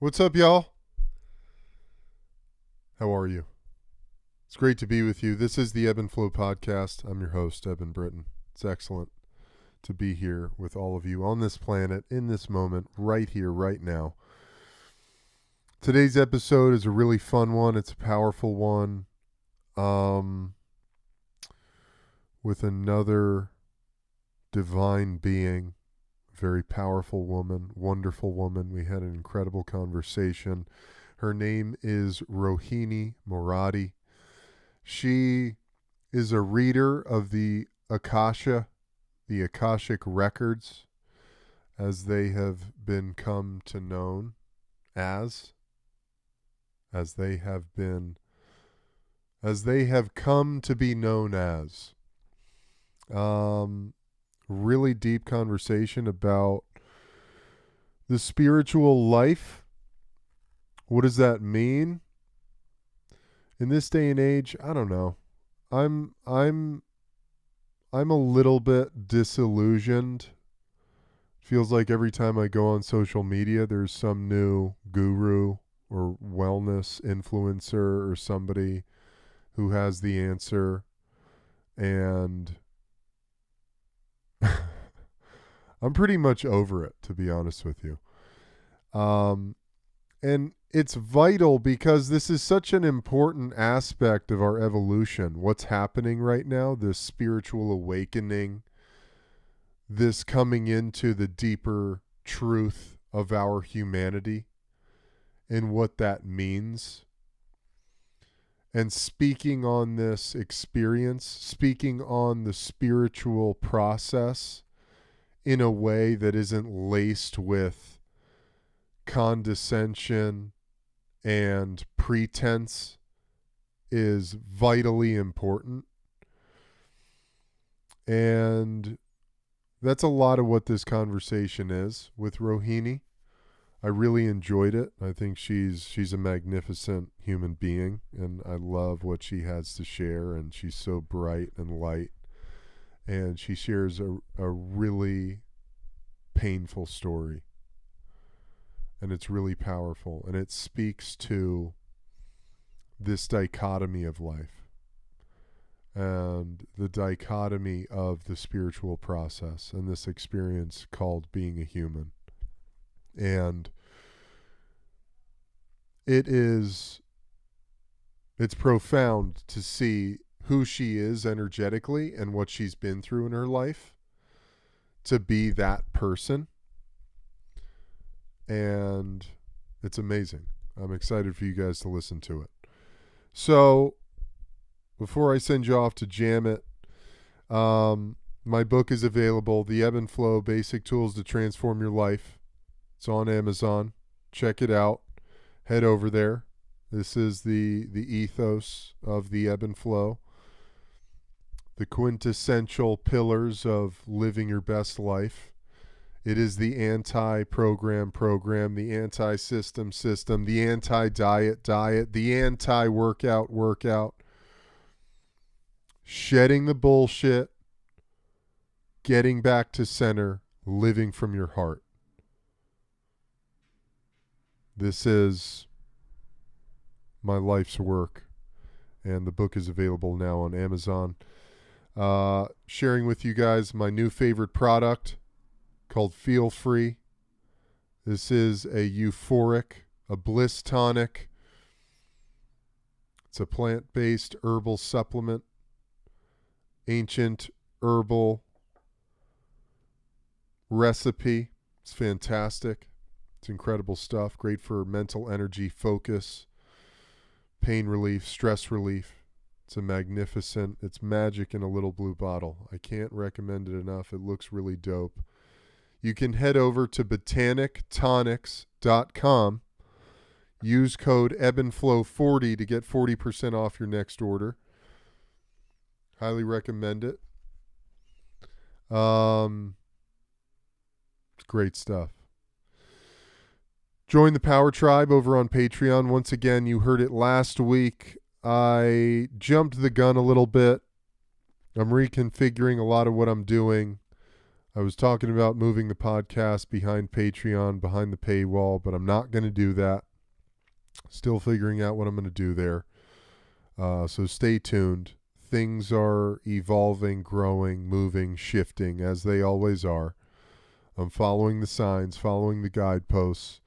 What's up, y'all? How are you? It's great to be with you. This is the Eben Flow podcast. I'm your host, Eben Britton. It's excellent to be here with all of you on this planet, in this moment, right here, right now. Today's episode is a really fun one. It's a powerful one. With another divine being, very powerful woman, wonderful woman. We had an incredible conversation. Her name is Rohini Moradi. She is a reader of the Akasha, the Akashic Records, as they have been come to known as they have come to be known as. Really deep conversation about the spiritual life. What does that mean? In this day and age, I don't know. I'm a little bit disillusioned. Feels like every time I go on social media, there's some new guru or wellness influencer or somebody who has the answer, and I'm pretty much over it, to be honest with you. And it's vital because this is such an important aspect of our evolution. What's happening right now, this spiritual awakening, this coming into the deeper truth of our humanity and what that means. And speaking on this experience, speaking on the spiritual process in a way that isn't laced with condescension and pretense is vitally important. And that's a lot of what this conversation is with Rohini. I really enjoyed it. I think she's a magnificent human being, and I love what she has to share, and she's so bright and light. And she shares a really painful story. And it's really powerful, and it speaks to this dichotomy of life and the dichotomy of the spiritual process and this experience called being a human. And it's profound to see who she is energetically and what she's been through in her life to be that person. And it's amazing. I'm excited for you guys to listen to it. So before I send you off to jam it, my book is available, The Eben Flow, Basic Tools to Transform Your Life. It's on Amazon. Check it out. Head over there. This is the ethos of the Eben Flow. The quintessential pillars of living your best life. It is the anti-program, the anti-system, the anti-diet, the anti-workout. Shedding the bullshit, getting back to center, living from your heart. This is my life's work, and the book is available now on Amazon. Sharing with you guys my new favorite product called Feel Free. This is a euphoric, a bliss tonic. It's a plant-based herbal supplement, ancient herbal recipe. It's fantastic. It's incredible stuff. Great for mental energy, focus, pain relief, stress relief. It's it's magic in a little blue bottle. I can't recommend it enough. It looks really dope. You can head over to botanictonics.com. Use code EbenFlow40 to get 40% off your next order. Highly recommend it. It's great stuff. Join the Power Tribe over on Patreon. Once again, you heard it last week. I jumped the gun a little bit. I'm reconfiguring a lot of what I'm doing. I was talking about moving the podcast behind Patreon, behind the paywall, but I'm not going to do that. Still figuring out what I'm going to do there. So stay tuned. Things are evolving, growing, moving, shifting, as they always are. I'm following the signs, following the guideposts.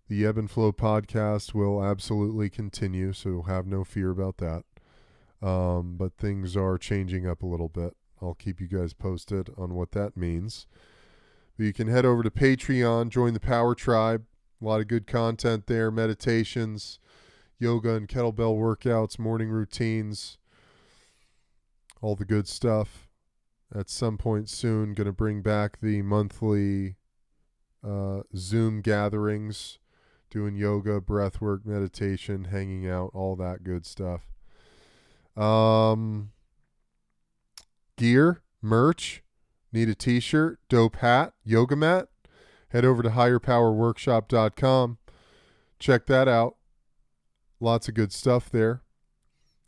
The Eben Flow podcast will absolutely continue, so have no fear about that. But things are changing up a little bit. I'll keep you guys posted on what that means. But you can head over to Patreon, join the Power Tribe. A lot of good content there, meditations, yoga and kettlebell workouts, morning routines, all the good stuff. At some point soon, going to bring back the monthly Zoom gatherings, doing yoga, breathwork, meditation, hanging out, all that good stuff. Gear, merch, need a t-shirt, dope hat, yoga mat, head over to higherpowerworkshop.com. Check that out. Lots of good stuff there.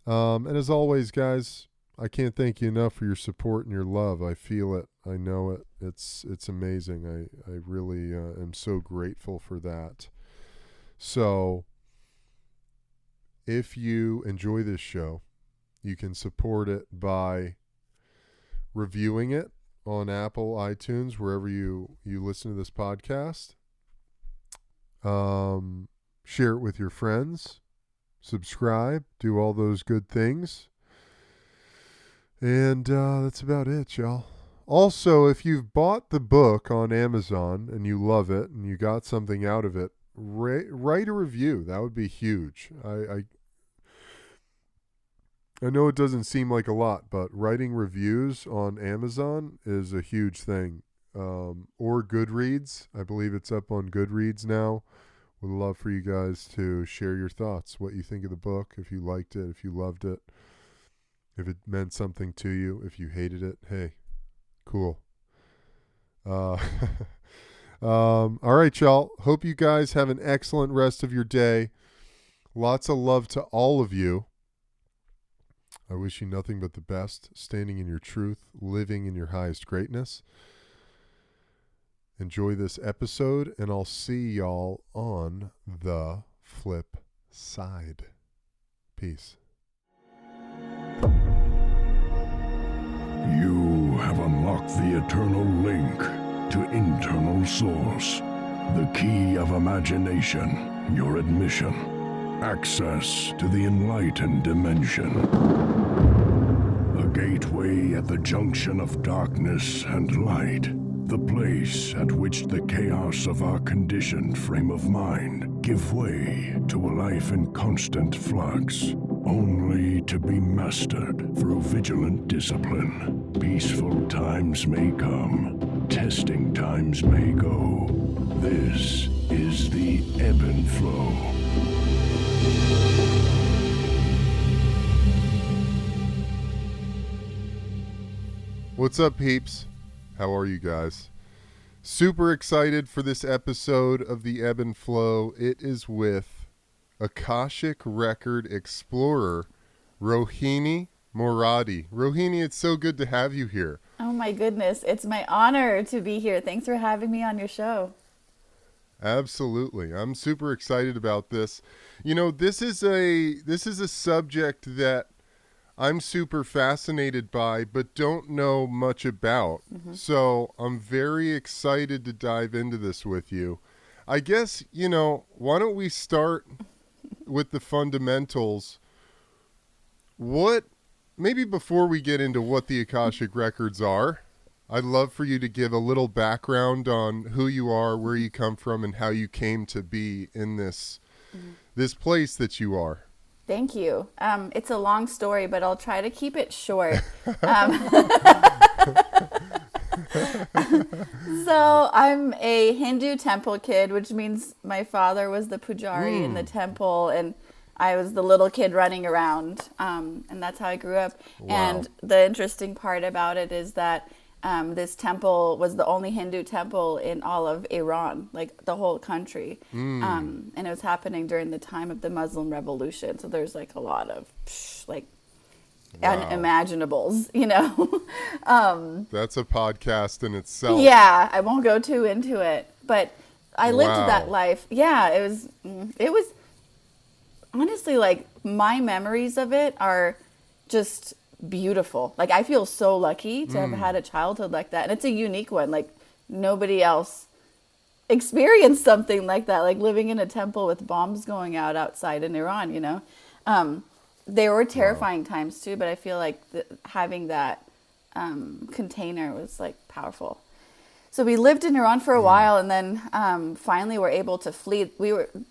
And as always, guys, I can't thank you enough for your support and your love. I feel it. I know it. It's amazing. I really am so grateful for that. So if you enjoy this show, you can support it by reviewing it on Apple, iTunes, wherever you listen to this podcast. Share it with your friends. Subscribe. Do all those good things. And that's about it, y'all. Also, if you've bought the book on Amazon and you love it and you got something out of it, write a review. That would be huge. I know it doesn't seem like a lot, but writing reviews on Amazon is a huge thing. Or Goodreads. I believe it's up on Goodreads now. Would love for you guys to share your thoughts, what you think of the book, if you liked it, if you loved it, if it meant something to you, if you hated it. Hey, cool. All right, y'all. Hope you guys have an excellent rest of your day. Lots of love to all of you. I wish you nothing but the best, standing in your truth, living in your highest greatness. Enjoy this episode, and I'll see y'all on the flip side. Peace. You have unlocked the eternal link to internal source, the key of imagination, your admission, access to the enlightened dimension. A gateway at the junction of darkness and light, the place at which the chaos of our conditioned frame of mind give way to a life in constant flux, only to be mastered through vigilant discipline. Peaceful times may come, testing times may go. This is the Eben Flow. What's up, peeps? How are you guys? Super excited for this episode of the Eben Flow. It is with Akashic Record Explorer, Rohini Moradi. Rohini, it's so good to have you here. Oh my goodness, it's my honor to be here. Thanks for having me on your show. Absolutely. I'm super excited about this. You know, this is a subject that I'm super fascinated by, but don't know much about. Mm-hmm. So I'm very excited to dive into this with you. I guess, why don't we start with the fundamentals? Maybe before we get into what the Akashic Records are, I'd love for you to give a little background on who you are, where you come from, and how you came to be in this place that you are. Thank you. It's a long story, but I'll try to keep it short. So I'm a Hindu temple kid, which means my father was the pujari in the temple, and I was the little kid running around, and that's how I grew up. Wow. And the interesting part about it is that this temple was the only Hindu temple in all of Iran, like the whole country. And it was happening during the time of the Muslim Revolution. So there's like a lot of unimaginables, you know. That's a podcast in itself. Yeah, I won't go too into it, but I lived Wow. that life. Yeah, it was honestly, like, my memories of it are just beautiful. Like, I feel so lucky to have had a childhood like that, and it's a unique one. Like, nobody else experienced something like that, like living in a temple with bombs going out outside in Iran, you know. There were terrifying times too, but I feel like having that container was like powerful. So we lived in Iran for a while, and then finally were able to flee.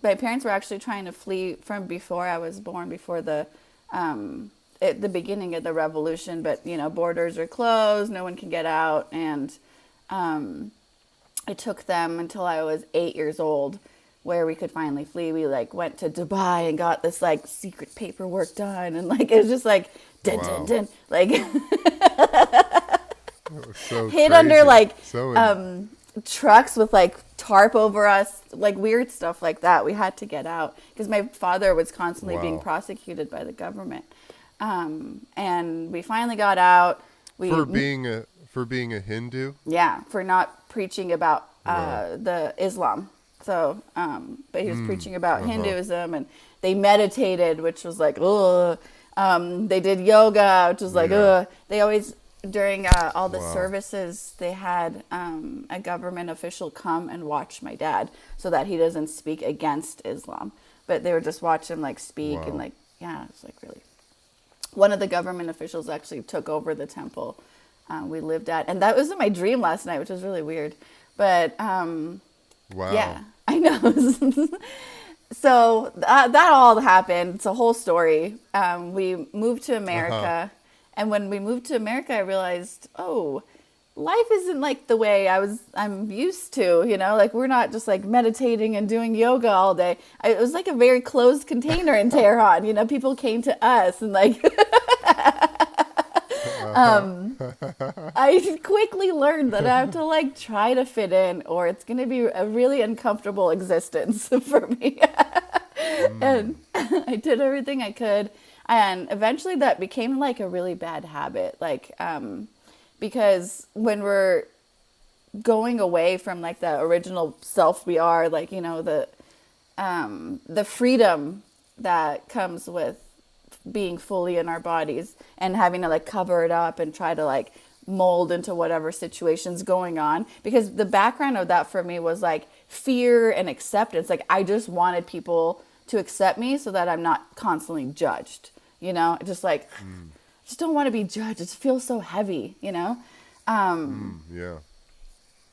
My parents were actually trying to flee from before I was born, before the at the beginning of the revolution. But you know, borders are closed, no one can get out, and it took them until I was 8 years old where we could finally flee. We like went to Dubai and got this like secret paperwork done, and like it was just like dun, dun, dun, like So hid crazy. under like So trucks with like tarp over us, like weird stuff like that. We had to get out because my father was constantly being Wow. prosecuted by the government. And we finally got out. for being a Hindu. Yeah, for not preaching about the Islam. So, but he was preaching about Hinduism, and they meditated, which was like, ugh. They did yoga, which was like, ugh. They always, during all the services, they had a government official come and watch my dad so that he doesn't speak against Islam. But they would just watch him like speak and like, yeah, it's like really. One of the government officials actually took over the temple we lived at, and that was in my dream last night, which was really weird. But Wow. yeah, I know. So that all happened. It's a whole story. We moved to America, and when we moved to America, I realized, oh, life isn't like the way I'm used to. You know, like we're not just like meditating and doing yoga all day. It was like a very closed container in Tehran. You know, people came to us and like. I quickly learned that I have to like try to fit in, or it's going to be a really uncomfortable existence for me. And I did everything I could, and eventually that became like a really bad habit, like because when we're going away from like the original self we are, like, you know, the freedom that comes with being fully in our bodies and having to like cover it up and try to like mold into whatever situation's going on, because the background of that for me was like fear and acceptance. Like I just wanted people to accept me so that I'm not constantly judged, you know, just like just don't want to be judged. It feels so heavy, you know. Yeah.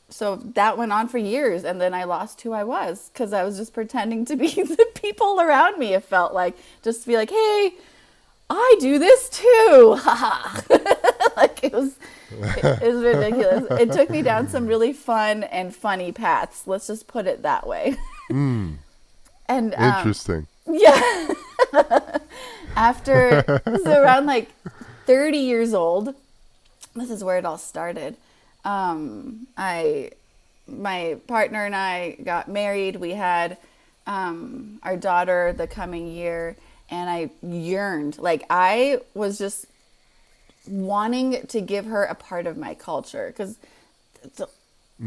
So that went on for years, and then I lost who I was because I was just pretending to be the people around me. It felt like just to be like, hey, I do this too. Like it was ridiculous. It took me down some really fun and funny paths. Let's just put it that way. And Interesting. yeah. After so around like 30 years old, this is where it all started. My partner and I got married. We had our daughter the coming year, and I yearned. Like I was just wanting to give her a part of my culture because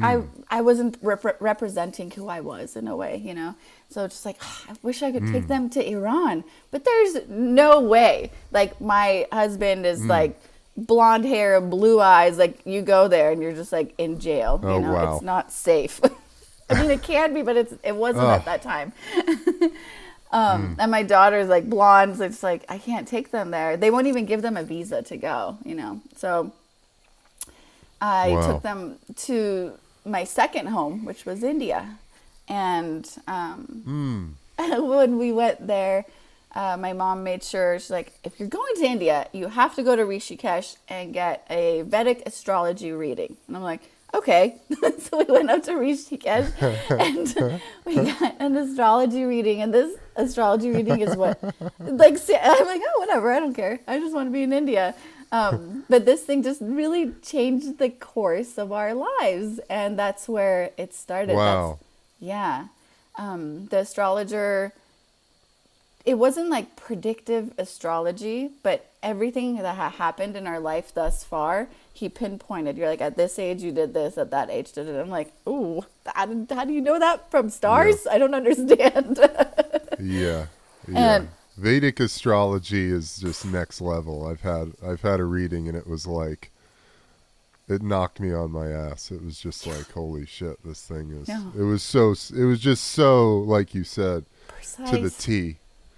I wasn't representing who I was in a way, you know. So just like I wish I could take them to Iran, but there's no way. Like my husband is like blonde hair and blue eyes. Like you go there and you're just like in jail. Oh, You know, wow. It's not safe. I mean, it can be, but it wasn't at that time. And my daughter's like blonde, so it's like I can't take them there. They won't even give them a visa to go, you know. So I took them to my second home, which was India. And when we went there, my mom made sure, she's like, if you're going to India, you have to go to Rishikesh and get a Vedic astrology reading. And I'm like, okay. So we went up to Rishikesh and we got an astrology reading. And this astrology reading is what, like, I'm like, oh, whatever, I don't care. I just want to be in India. But this thing just really changed the course of our lives. And that's where it started. Wow. Yeah. The astrologer it wasn't like predictive astrology, but everything that happened in our life thus far, he pinpointed. You're like, at this age you did this, at that age did it. I'm like, ooh, how do you know that from stars? I don't understand. Yeah. And Vedic astrology is just next level. I've had a reading and it was like, it knocked me on my ass. It was just like, holy shit, this thing is. No. It was just so, like you said, precise. to the T.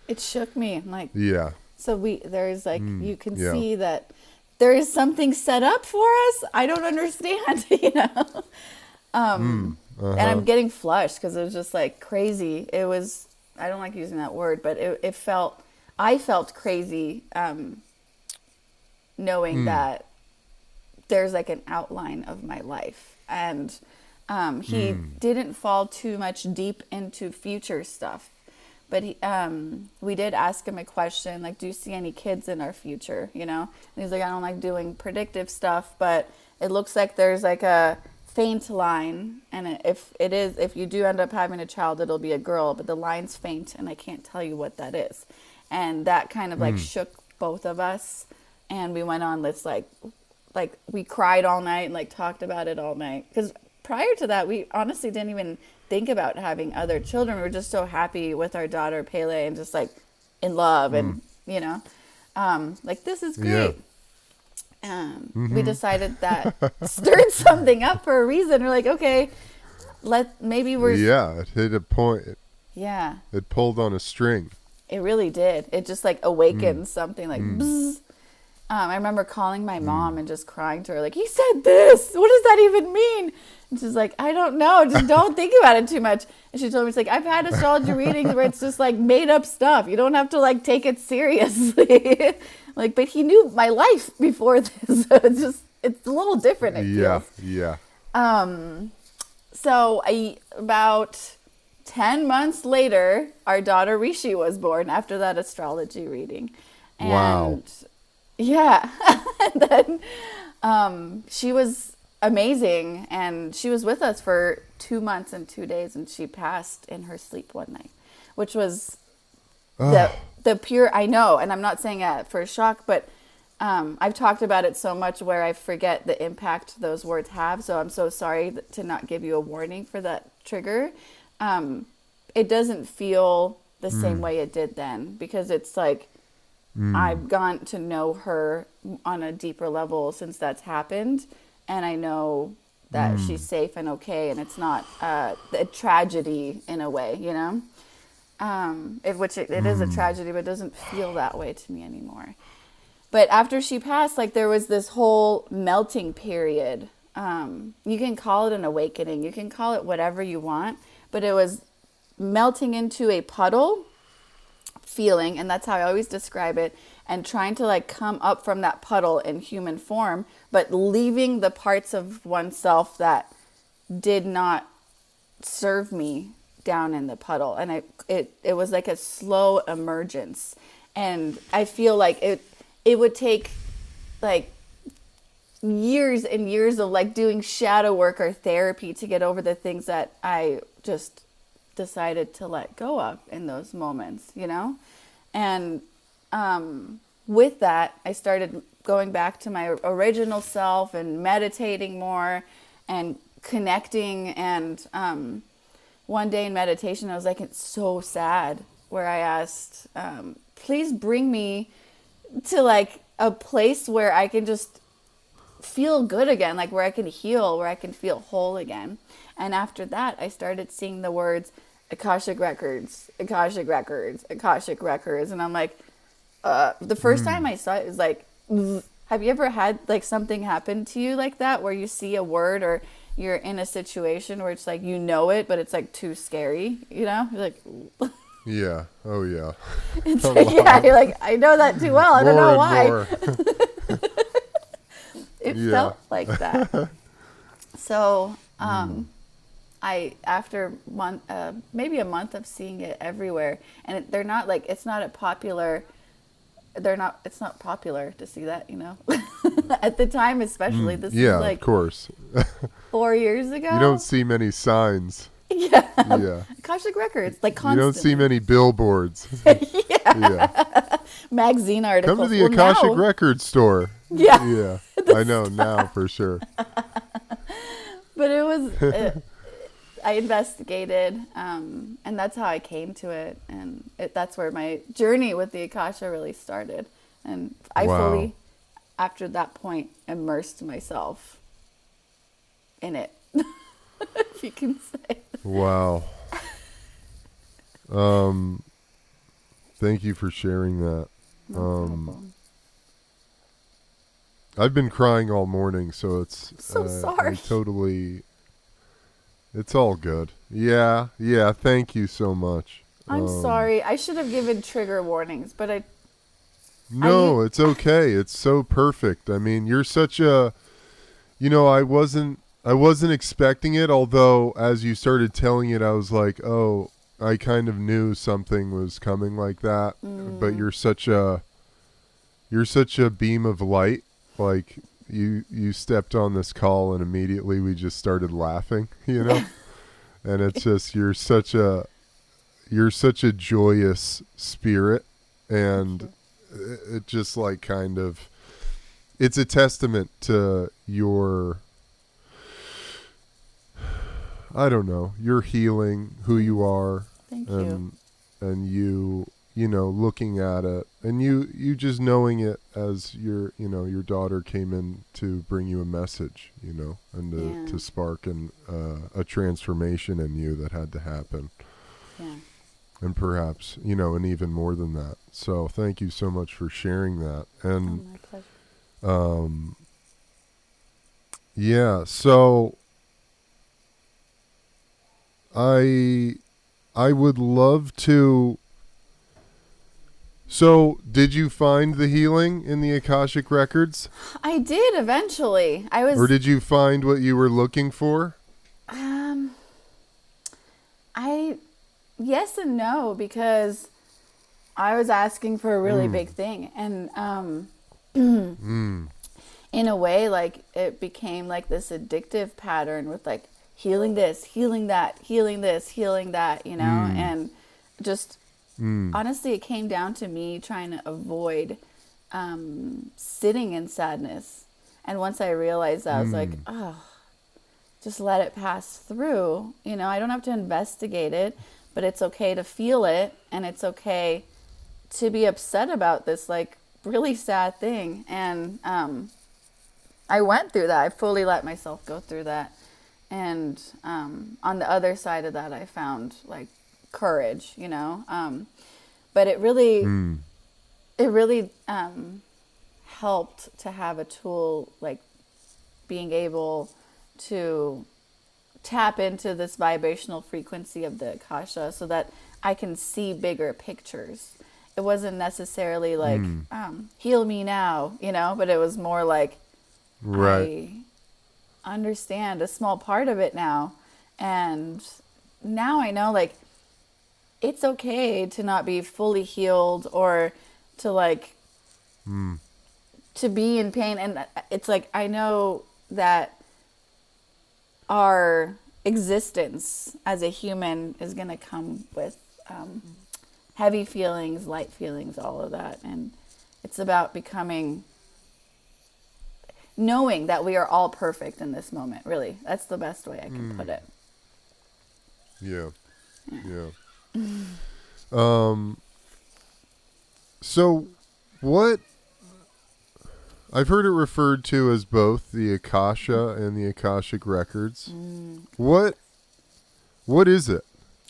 It shook me. I'm like, Yeah. so there's like, you can yeah. see that there is something set up for us. I don't understand, you know? And I'm getting flushed because it was just like crazy. It was, I don't like using that word, but I felt crazy knowing that there's like an outline of my life. And he didn't fall too much deep into future stuff. But we did ask him a question, like, do you see any kids in our future, you know? And he's like, I don't like doing predictive stuff, but it looks like there's like a faint line. And if you do end up having a child, it'll be a girl, but the line's faint and I can't tell you what that is. And that kind of like shook both of us. And we went on this like we cried all night and like talked about it all night. Because prior to that, we honestly didn't even think about having other children. We were just so happy with our daughter Pele and just like in love and you know like this is great. We decided that stirred something up for a reason. We're like, okay, maybe we're it hit a point. Yeah, it pulled on a string. It really did. It just like awakened something like bzz. I remember calling my mom and just crying to her like, he said this, what does that even mean? And she's like, I don't know, just don't think about it too much. And she told me, it's like, I've had astrology readings where it's just like made up stuff. You don't have to like take it seriously. Like, but he knew my life before this. So it's a little different, it feels. Yeah. So about 10 months later, our daughter Rishi was born after that astrology reading. And wow. Yeah. And then she was amazing, and she was with us for 2 months and 2 days, and she passed in her sleep one night, which was the pure, I know, and I'm not saying it for shock, but I've talked about it so much where I forget the impact those words have, so I'm so sorry to not give you a warning for that trigger. It doesn't feel the same way it did then, because it's like, I've gone to know her on a deeper level since that's happened, and I know that she's safe and okay, and it's not a tragedy in a way, you know? It is a tragedy, but it doesn't feel that way to me anymore. But after she passed, like, there was this whole melting period. You can call it an awakening, you can call it whatever you want, but it was melting into a puddle feeling, and that's how I always describe it, and trying to like come up from that puddle in human form, but leaving the parts of oneself that did not serve me down in the puddle. And it was like a slow emergence, and I feel like it would take like years and years of like doing shadow work or therapy to get over the things that I just decided to let go of in those moments, you know? And with that, I started going back to my original self and meditating more and connecting. And one day in meditation, I was like, it's so sad, where I asked, please bring me to like a place where I can just feel good again, like where I can heal, where I can feel whole again. And after that, I started seeing the words Akashic Records, Akashic Records, Akashic Records. And I'm like, the first time I saw it was like, have you ever had like something happen to you like that, where you see a word or you're in a situation where it's like, you know it, but it's like too scary, you know? You're like, yeah. Oh yeah. It's like, yeah, you're like, I know that too well. I don't know why. It felt like that. So, after maybe a month of seeing it everywhere, and they're not like, it's not popular to see that, you know, at the time, especially this is like, of course, 4 years ago. You don't see many signs. Yeah. Akashic Records, like constantly. You don't see many billboards. Yeah. Yeah. Magazine articles. Come to the Akashic Records store. Yeah. Yeah. I know now for sure. But it was, I investigated, and that's how I came to it. And that's where my journey with the Akasha really started. And I fully, after that point, immersed myself in it, if you can say. Wow. Thank you for sharing that. No problem. I've been crying all morning, so it's So sorry. It's all good. Yeah, thank you so much. I'm sorry. I should have given trigger warnings, but No, it's okay. It's so perfect. I mean, you're such a, I wasn't expecting it, although as you started telling it, I was like, oh, I kind of knew something was coming like that. But you're such a beam of light. Like you stepped on this call and immediately we just started laughing, and it's just you're such a joyous spirit, and it just like kind of, it's a testament to your, I don't know, your healing, who you are. Thank you. And you looking at it, and you just knowing it as your daughter came in to bring you a message, and to spark a transformation in you that had to happen. Yeah. And perhaps, and even more than that. So thank you so much for sharing that. And My pleasure. yeah, so I would love to. So, did you find the healing in the Akashic Records? I did eventually. Or did you find what you were looking for? Yes and no, because I was asking for a really big thing, and in a way, like, it became like this addictive pattern with like healing this, healing that, healing this, healing that, and just honestly, it came down to me trying to avoid sitting in sadness. And once I realized that, I was like, oh, just let it pass through. I don't have to investigate it, but it's okay to feel it, and it's okay to be upset about this like really sad thing. And I went through that. I fully let myself go through that. And on the other side of that, I found like courage, but it really helped to have a tool like being able to tap into this vibrational frequency of the Akasha so that I can see bigger pictures. It wasn't necessarily like, heal me now, but it was more like, right. I understand a small part of it now. And now I know, like, it's okay to not be fully healed or to like, to be in pain. And it's like, I know that our existence as a human is going to come with heavy feelings, light feelings, all of that. And it's about knowing that we are all perfect in this moment, really. That's the best way I can put it. Yeah. So what, I've heard it referred to as both the Akasha and the Akashic Records. What is it?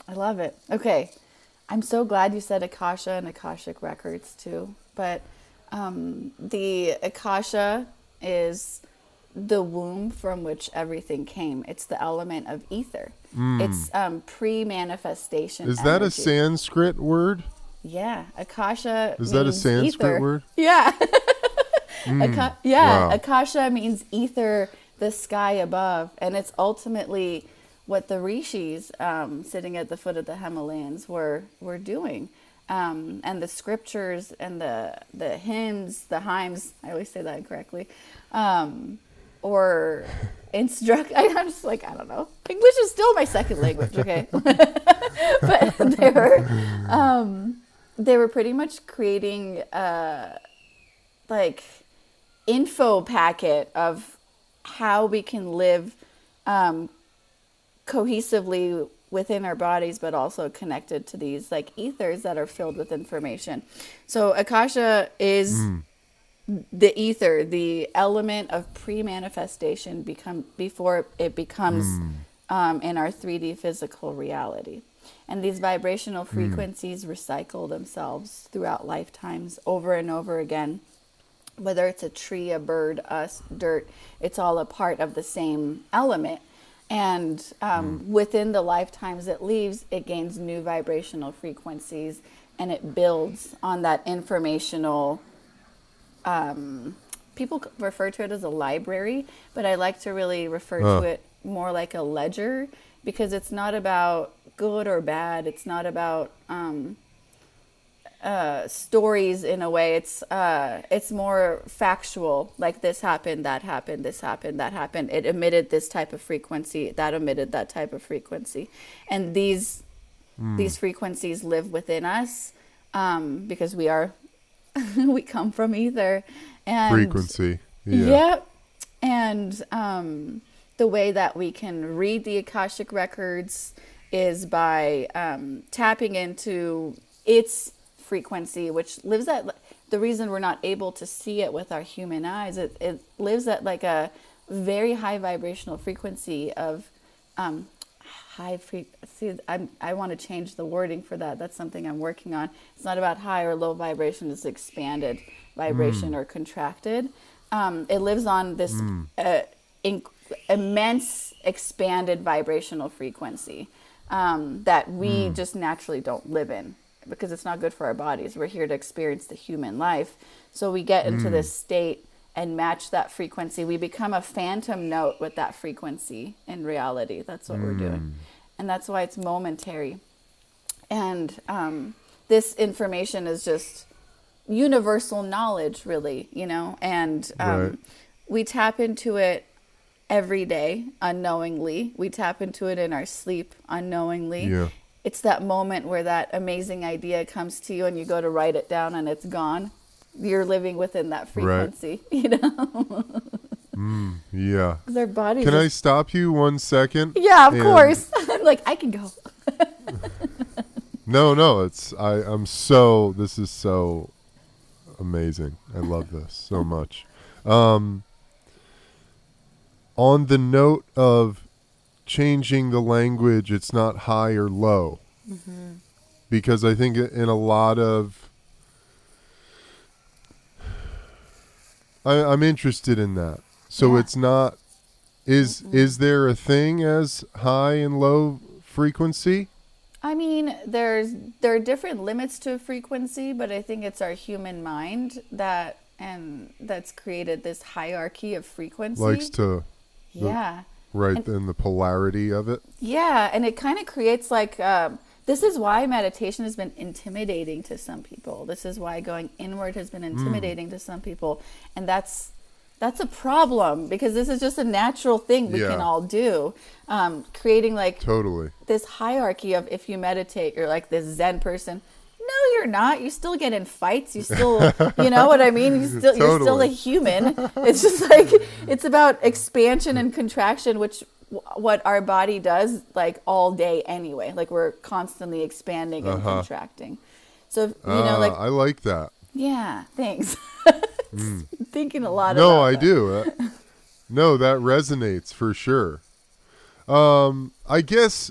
I love it. Okay. I'm so glad you said Akasha and Akashic Records too. But the Akasha is the womb from which everything came. It's the element of ether. It's pre-manifestation. Is that energy. a Sanskrit word? Yeah, Akasha. Is that a Sanskrit ether. word? Yeah. Wow. Akasha means ether, the sky above, and it's ultimately what the rishis sitting at the foot of the Himalayas were doing. And the scriptures and the hymns, the hymns, I always say that incorrectly, or instruct. I'm just like, I don't know. English is still my second language, okay? But they were pretty much creating like info packet of how we can live cohesively within our bodies, but also connected to these like ethers that are filled with information. So Akasha is the ether, the element of pre-manifestation before it becomes in our 3D physical reality. And these vibrational frequencies recycle themselves throughout lifetimes over and over again. Whether it's a tree, a bird, us, dirt, it's all a part of the same element. And within the lifetimes it leaves, it gains new vibrational frequencies, and it builds on that informational. People refer to it as a library, but I like to really refer to it more like a ledger, because it's not about good or bad. It's not about stories in a way. It's more factual, like this happened, that happened, this happened, that happened. It emitted this type of frequency, that emitted that type of frequency. And these frequencies live within us because we are we come from ether and frequency. Yep. And the way that we can read the Akashic Records is by tapping into its frequency, which lives at, the reason we're not able to see it with our human eyes, it lives at like a very high vibrational frequency of high frequency. I want to change the wording for that. That's something I'm working on. It's not about high or low vibration. It's expanded vibration or contracted. It lives on this immense expanded vibrational frequency that we just naturally don't live in, because it's not good for our bodies. We're here to experience the human life. So we get into this state and match that frequency. We become a phantom note with that frequency in reality. That's what we're doing. And that's why it's momentary. And this information is just universal knowledge, really, you know? And we tap into it every day unknowingly. We tap into it in our sleep unknowingly. Yeah. It's that moment where that amazing idea comes to you and you go to write it down and it's gone. You're living within that frequency, you know? Yeah. Their bodies. Can I stop you 1 second? Yeah, of course. I'm like, I can go. No, this is so amazing. I love this so much. On the note of changing the language, it's not high or low. Because I think in a lot of, I'm interested in that. So it's not, is there a thing as high and low frequency? I mean, there are different limits to frequency, but I think it's our human mind that's created this hierarchy of frequency. Likes to, right, and the polarity of it. Yeah, and it kind of creates like, this is why meditation has been intimidating to some people. This is why going inward has been intimidating to some people, and that's a problem, because this is just a natural thing we can all do. Creating like this hierarchy of, if you meditate, you're like this Zen person. No, you're not. You still get in fights. You still, you know what I mean? You're still a human. It's just like, it's about expansion and contraction, which what our body does like all day anyway. Like we're constantly expanding and contracting. So, you know, like, I like that. Yeah, thanks. Thinking a lot about No, I do. No, that resonates for sure. I guess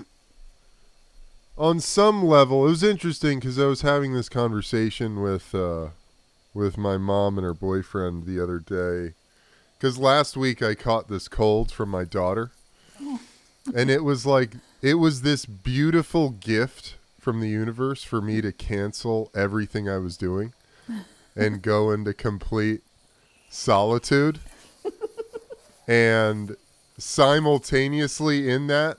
on some level, it was interesting because I was having this conversation with my mom and her boyfriend the other day. Because last week I caught this cold from my daughter. And it was this beautiful gift from the universe for me to cancel everything I was doing and go into complete solitude. And simultaneously in that,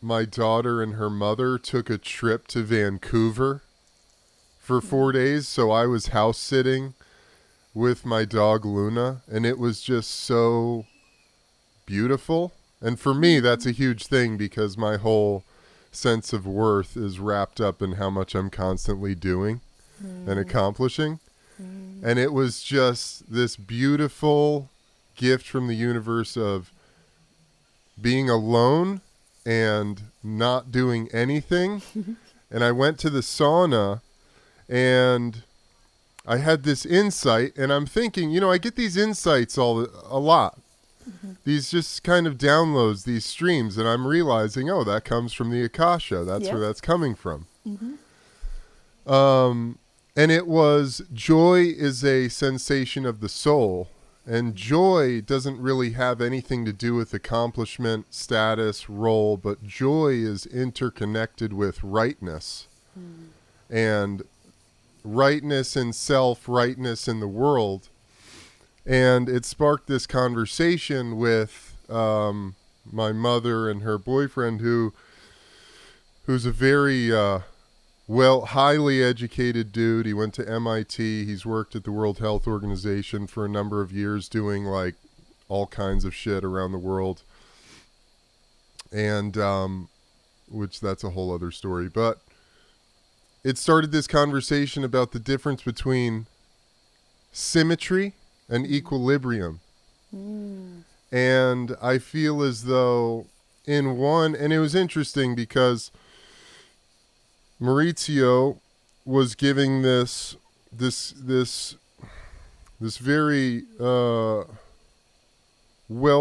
my daughter and her mother took a trip to Vancouver for 4 days. So I was house sitting with my dog Luna, and it was just so beautiful. And for me, that's a huge thing, because my whole sense of worth is wrapped up in how much I'm constantly doing and accomplishing. And it was just this beautiful gift from the universe of being alone and not doing anything. And I went to the sauna and I had this insight, and I'm thinking, you know, I get these insights a lot. These just kind of downloads, these streams, and I'm realizing, oh, that comes from the Akasha. That's where that's coming from. And it was, joy is a sensation of the soul, and joy doesn't really have anything to do with accomplishment, status, role, but joy is interconnected with rightness. And rightness in self, rightness in the world. And it sparked this conversation with my mother and her boyfriend, who's a very highly educated dude. He went to MIT. He's worked at the World Health Organization for a number of years, doing like all kinds of shit around the world. And which that's a whole other story. But it started this conversation about the difference between symmetry and equilibrium. And I feel as though in one, and it was interesting because Maurizio was giving this very well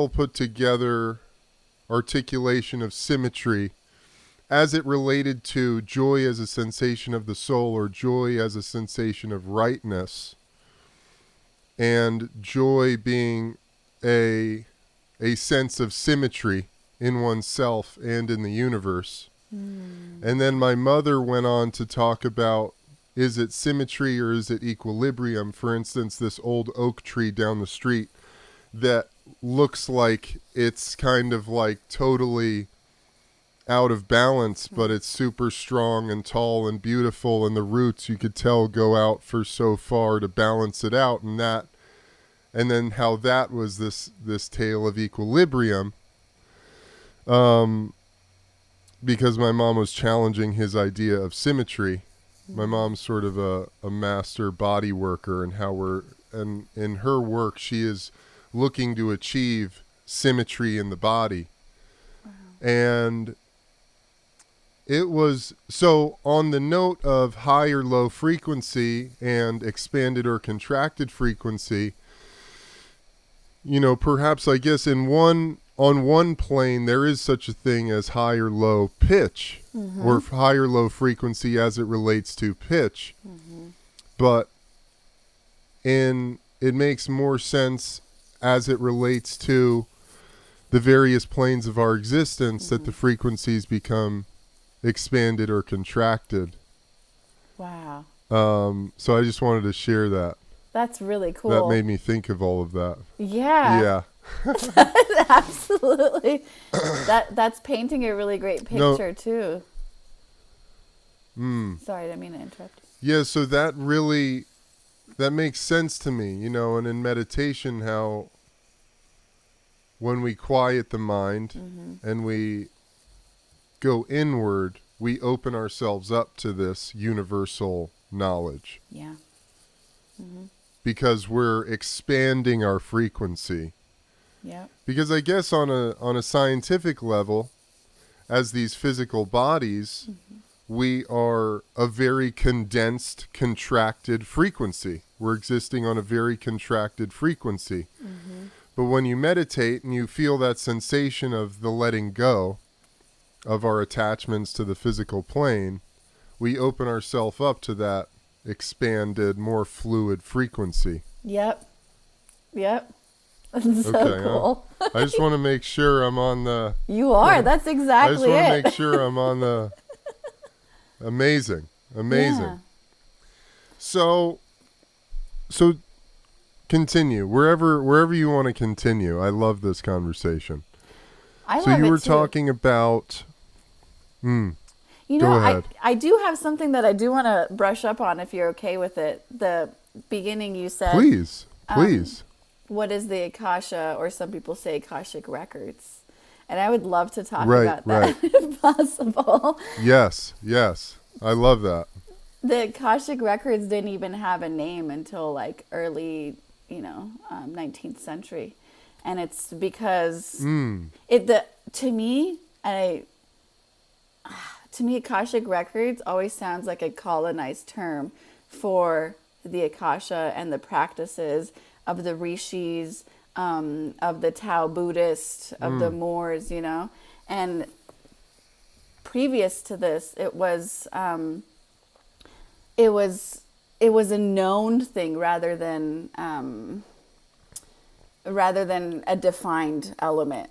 put together articulation of symmetry as it related to joy as a sensation of the soul, or joy as a sensation of rightness, and joy being a sense of symmetry in oneself and in the universe. And then my mother went on to talk about, is it symmetry or is it equilibrium? For instance, this old oak tree down the street that looks like it's kind of like totally out of balance, but it's super strong and tall and beautiful, and the roots, you could tell, go out for so far to balance it out, and then how that was this tale of equilibrium, because my mom was challenging his idea of symmetry. My mom's sort of a master body worker, and in her work she is looking to achieve symmetry in the body. And it was, so on the note of high or low frequency and expanded or contracted frequency, you know, perhaps I guess on one plane there is such a thing as high or low pitch, or high or low frequency as it relates to pitch. But it makes more sense as it relates to the various planes of our existence that the frequencies become expanded or contracted. Wow. So I just wanted to share that. That's really cool. That made me think of all of that. Yeah. Yeah. Absolutely. That's painting a really great picture too. Sorry, I didn't mean to interrupt you. Yeah, so that makes sense to me, you know, and in meditation, how when we quiet the mind and we go inward, we open ourselves up to this universal knowledge. Yeah. Because we're expanding our frequency. Yeah. Because I guess on a scientific level, as these physical bodies, we are a very condensed, contracted frequency. We're existing on a very contracted frequency. But when you meditate and you feel that sensation of the letting go of our attachments to the physical plane, we open ourselves up to that expanded, more fluid frequency. Yep. That's so Okay, cool. I just want to make sure I'm on the... You are. That's I exactly just want to it. make sure I'm on the... Amazing. Yeah. So continue. Wherever you want to continue. I love this conversation. I So love you it were too. talking about... You Go know, ahead. I do have something that I do want to brush up on if you're okay with it. The beginning you said, Please. what is the Akasha, or some people say Akashic Records? And I would love to talk Right, about that if possible. Yes. I love that. The Akashic Records didn't even have a name until like early, 19th century. And it's because to me, Akashic Records always sounds like a colonized term for the Akasha and the practices of the rishis, of the Tao Buddhist, of the Moors, and previous to this, it was a known thing rather than a defined element,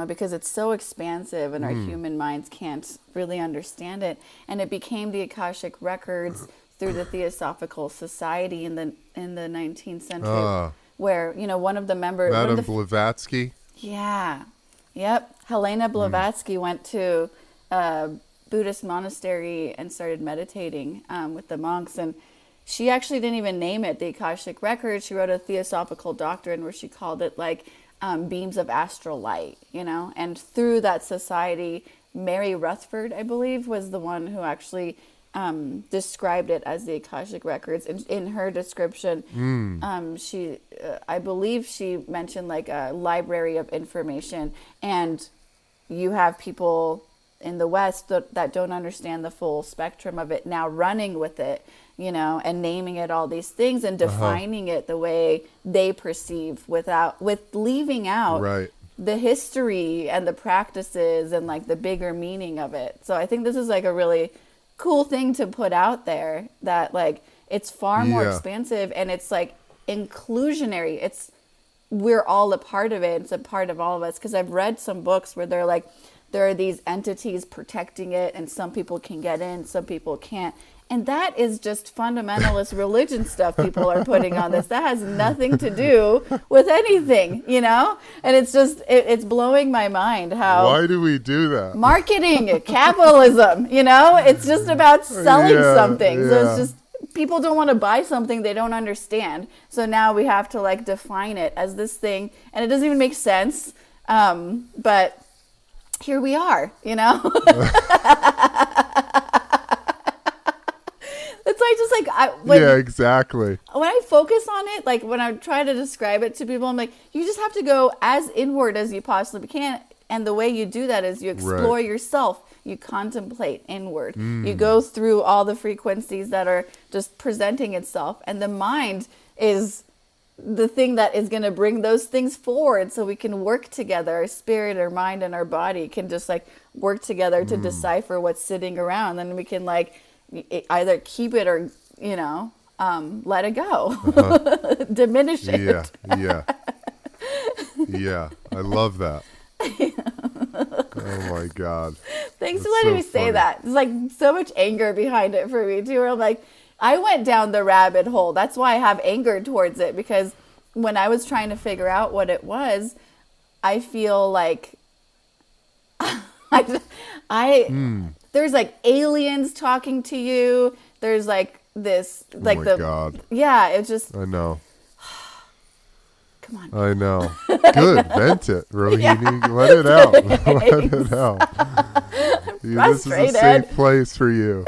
because it's so expansive and our human minds can't really understand it. And it became the Akashic Records through the Theosophical Society in the 19th century, where one of the members, Madame Blavatsky. Yeah, yep. Helena Blavatsky went to a Buddhist monastery and started meditating with the monks, and she actually didn't even name it the Akashic Records. She wrote a theosophical doctrine where she called it like beams of astral light, and through that society, Mary Rutherford, I believe, was the one who actually described it as the Akashic Records. In her description, I believe she mentioned like a library of information, and you have people in the West that don't understand the full spectrum of it now running with it, and naming it all these things and defining it the way they perceive with leaving out the history and the practices and like the bigger meaning of it. So I think this is like a really cool thing to put out there, that like it's far more expansive and it's like inclusionary. We're all a part of it. It's a part of all of us, because I've read some books where they're like, there are these entities protecting it and some people can get in, some people can't. And that is just fundamentalist religion stuff people are putting on this. That has nothing to do with anything, And it's just, it's blowing my mind how... Why do we do that? Marketing, capitalism, It's just about selling something. So it's just, people don't want to buy something they don't understand. So now we have to like define it as this thing. And it doesn't even make sense. But here we are, It's like exactly. When I focus on it, like when I try to describe it to people, I'm like, you just have to go as inward as you possibly can. And the way you do that is you explore yourself. You contemplate inward. You go through all the frequencies that are just presenting itself. And the mind is the thing that is going to bring those things forward, so we can work together. Our spirit, our mind, and our body can just like work together to decipher what's sitting around. Then we can like either keep it or let it go, diminish it. Yeah, I love that. Oh my God, thanks for letting me say that. There's like so much anger behind it for me too, where I'm like, I went down the rabbit hole. That's why I have anger towards it, because when I was trying to figure out what it was, I feel like there's like aliens talking to you. There's like this, like God. Yeah, it's just. I know. Come on. I know. Good. Vent it, Rohini. Let it out. Let it out. This is a safe place for you.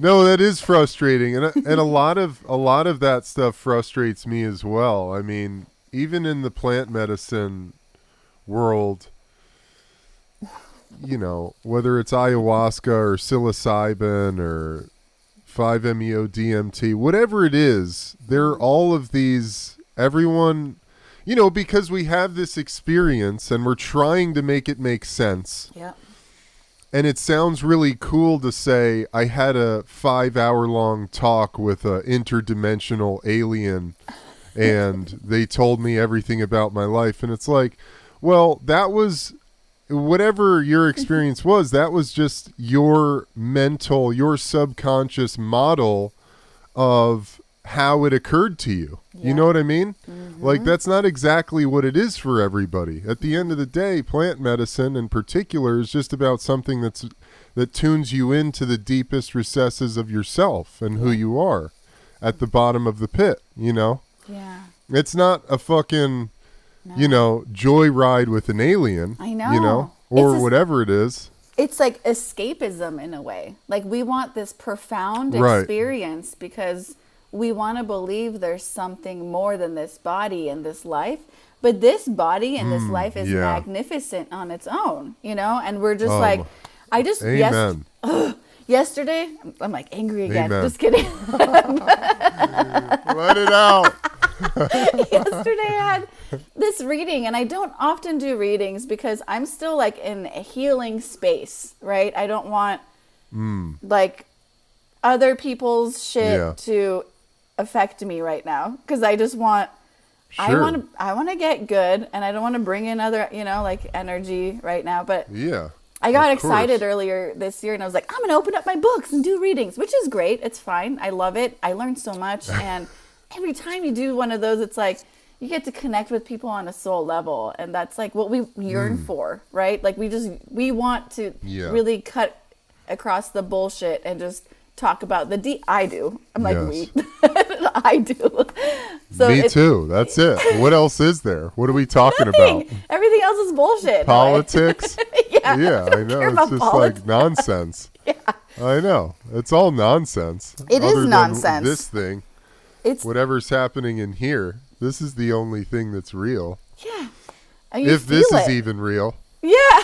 No, that is frustrating, and a lot of that stuff frustrates me as well. I mean, even in the plant medicine world, whether it's ayahuasca or psilocybin or 5-MeO-DMT, whatever it is, there are all of these. Everyone, because we have this experience and we're trying to make it make sense. Yeah. And it sounds really cool to say, I had a 5-hour-long talk with an interdimensional alien and they told me everything about my life. And it's like, well, that was, whatever your experience was, that was just your mental, your subconscious model of how it occurred to you. Yeah. You know what I mean? Mm-hmm. Like, that's not exactly what it is for everybody. At the end of the day, plant medicine in particular is just about something that tunes you into the deepest recesses of yourself and who you are at the bottom of the pit, Yeah. It's not a fucking No. Joyride with an alien. I know. Or whatever it is. It's like escapism in a way. Like we want this profound experience because we want to believe there's something more than this body and this life. But this body and this life is magnificent on its own, and we're just Amen. Yesterday, I'm like angry again. Amen. Just kidding. Let it out. Yesterday I had this reading, and I don't often do readings because I'm still like in a healing space, right? I don't want like other people's shit to affect me right now because I just want I want to get good, and I don't want to bring in other, like energy right now. But I got excited earlier this year, and I was like, I'm going to open up my books and do readings, which is great. It's fine. I love it. I learned so much. And every time you do one of those, it's like you get to connect with people on a soul level. And that's like what we yearn for, right? Like we want to really cut across the bullshit and just talk about the I do. I'm like, we. I do. So Me too. That's it. What else is there? What are we talking about? Everything else is bullshit. Politics? Yeah, I know. It's just like nonsense. I know. It's all nonsense. It is nonsense. This thing, whatever's happening in here, this is the only thing that's real. Yeah. If this is even real. Yeah.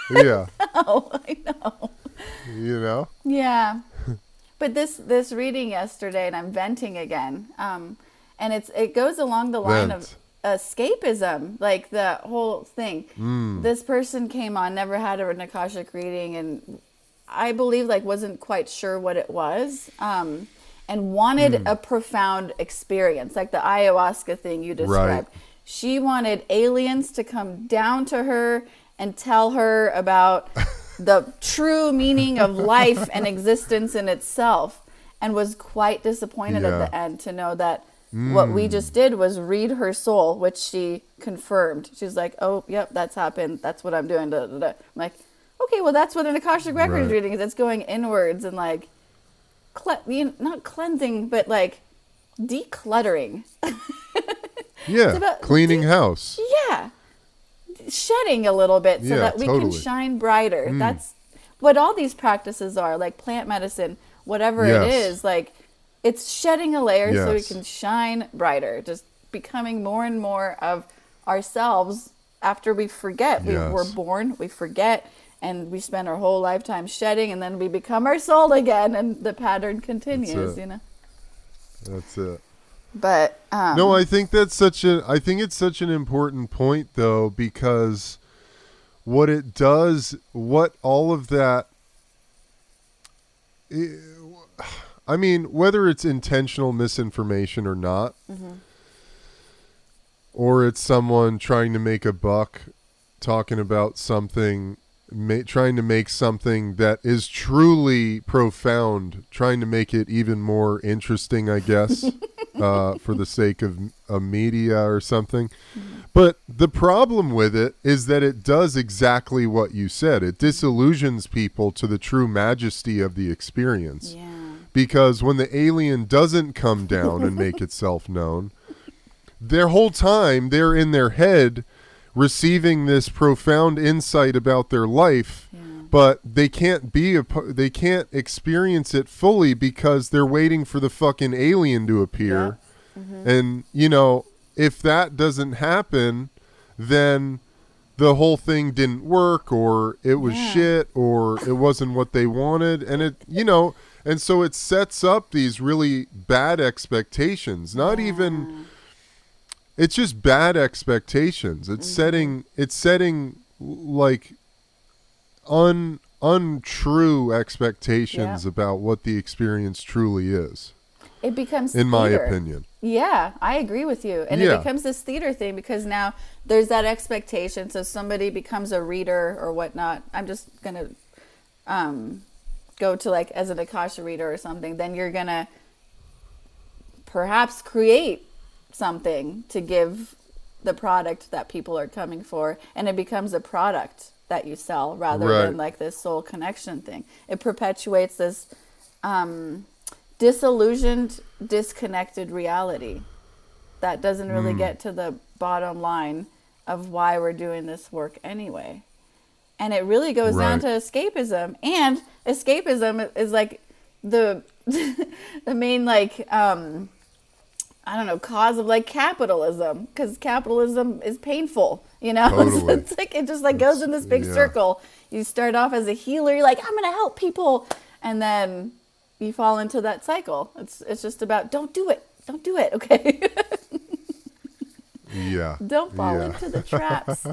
Yeah. I know. Yeah. But this reading yesterday, and I'm venting again, and it goes along the line of escapism, like the whole thing. This person came on, never had an Akashic reading, and I believe like wasn't quite sure what it was, and wanted a profound experience, like the ayahuasca thing you described. Right. She wanted aliens to come down to her and tell her about the true meaning of life and existence in itself, and was quite disappointed at the end to know that what we just did was read her soul, which she confirmed. She's like, oh, yep, that's happened. That's what I'm doing. Da, da, da. I'm like, okay, well, that's what an Akashic Records reading is. It's going inwards and like, not cleansing, but like decluttering. Cleaning house. Yeah. Shedding a little bit so that we can shine brighter. That's what all these practices are, like plant medicine, whatever it is, like it's shedding a layer so we can shine brighter, just becoming more and more of ourselves after we forget. We were born, we forget, and we spend our whole lifetime shedding, and then we become our soul again, and the pattern continues. That's it. But no, I think it's such an important point though, because what it does, what all of that, I mean, whether it's intentional misinformation or not, or it's someone trying to make a buck talking about something, trying to make something that is truly profound, trying to make it even more interesting, I guess, for the sake of a media or something. But the problem with it is that it does exactly what you said. It disillusions people to the true majesty of the experience. Yeah. Because when the alien doesn't come down and make itself known, their whole time they're in their head receiving this profound insight about their life, but they can't they can't experience it fully because they're waiting for the fucking alien to appear. And if that doesn't happen, then the whole thing didn't work, or it was shit, or it wasn't what they wanted, and and so it sets up these really bad expectations. Not even. It's just bad expectations. It's setting like untrue expectations about what the experience truly is. It becomes in my opinion. Yeah, I agree with you. And it becomes this theater thing because now there's that expectation. So somebody becomes a reader or whatnot. I'm just gonna go to like as an Akasha reader or something. Then you're gonna perhaps create something to give the product that people are coming for, and it becomes a product that you sell rather than like this soul connection thing. It perpetuates this disillusioned, disconnected reality that doesn't really get to the bottom line of why we're doing this work anyway. And it really goes down to escapism. And escapism is like the the main like I don't know, cause of like capitalism, because capitalism is painful, you know. Totally. It's like it just like goes in this big circle. You start off as a healer, you're like, I'm gonna help people, and then you fall into that cycle. It's just about don't do it, okay? Yeah. Don't fall into the traps.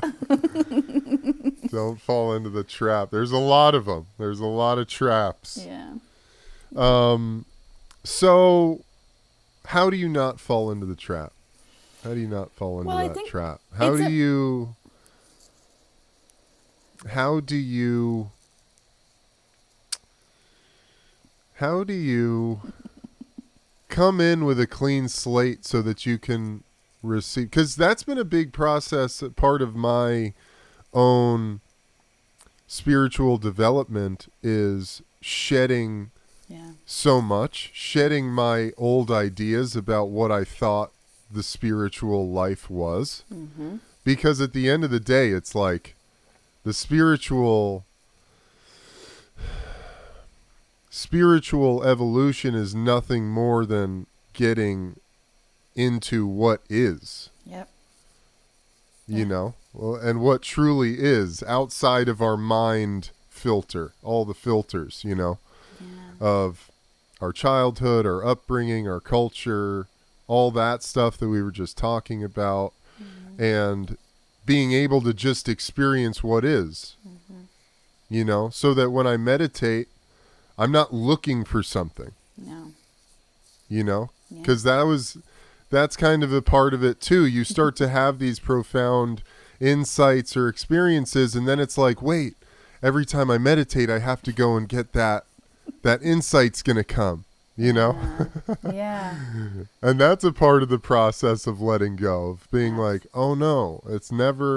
Don't fall into the trap. There's a lot of them. There's a lot of traps. Yeah. So how do you not fall into the trap? How do you not fall into that trap? How do you come in with a clean slate so that you can receive? Because that's been a big process, part of my own spiritual development is shedding so much, shedding my old ideas about what I thought the spiritual life was. Mm-hmm. Because at the end of the day, it's like the spiritual evolution is nothing more than getting into what is. Yep. You know, well, and what truly is outside of our mind filter, all the filters, you know, of our childhood, our upbringing, our culture, all that stuff that we were just talking about, and being able to just experience what is, you know, so that when I meditate, I'm not looking for something. No. You know, because that's kind of a part of it too. You start to have these profound insights or experiences, and then it's like, wait, every time I meditate, I have to go and get that insight's going to come, you know? Yeah. And that's a part of the process of letting go, of being like, oh no,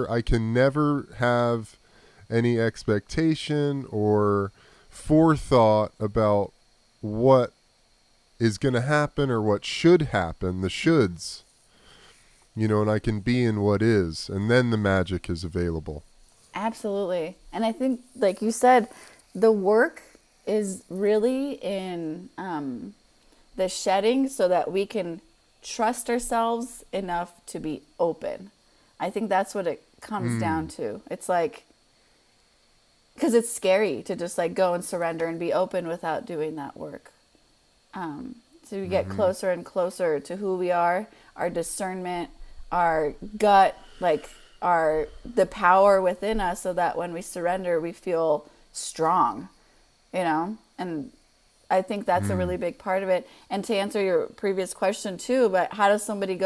I can never have any expectation or forethought about what is going to happen or what should happen, the shoulds, you know, and I can be in what is, and then the magic is available. Absolutely. And I think, like you said, the work is really in the shedding so that we can trust ourselves enough to be open. I think that's what it comes down to. It's like, because it's scary to just like go and surrender and be open without doing that work. So we get closer and closer to who we are, our discernment, our gut, like the power within us, so that when we surrender, we feel strong, you know? And I think that's a really big part of it. And to answer your previous question too, but how does somebody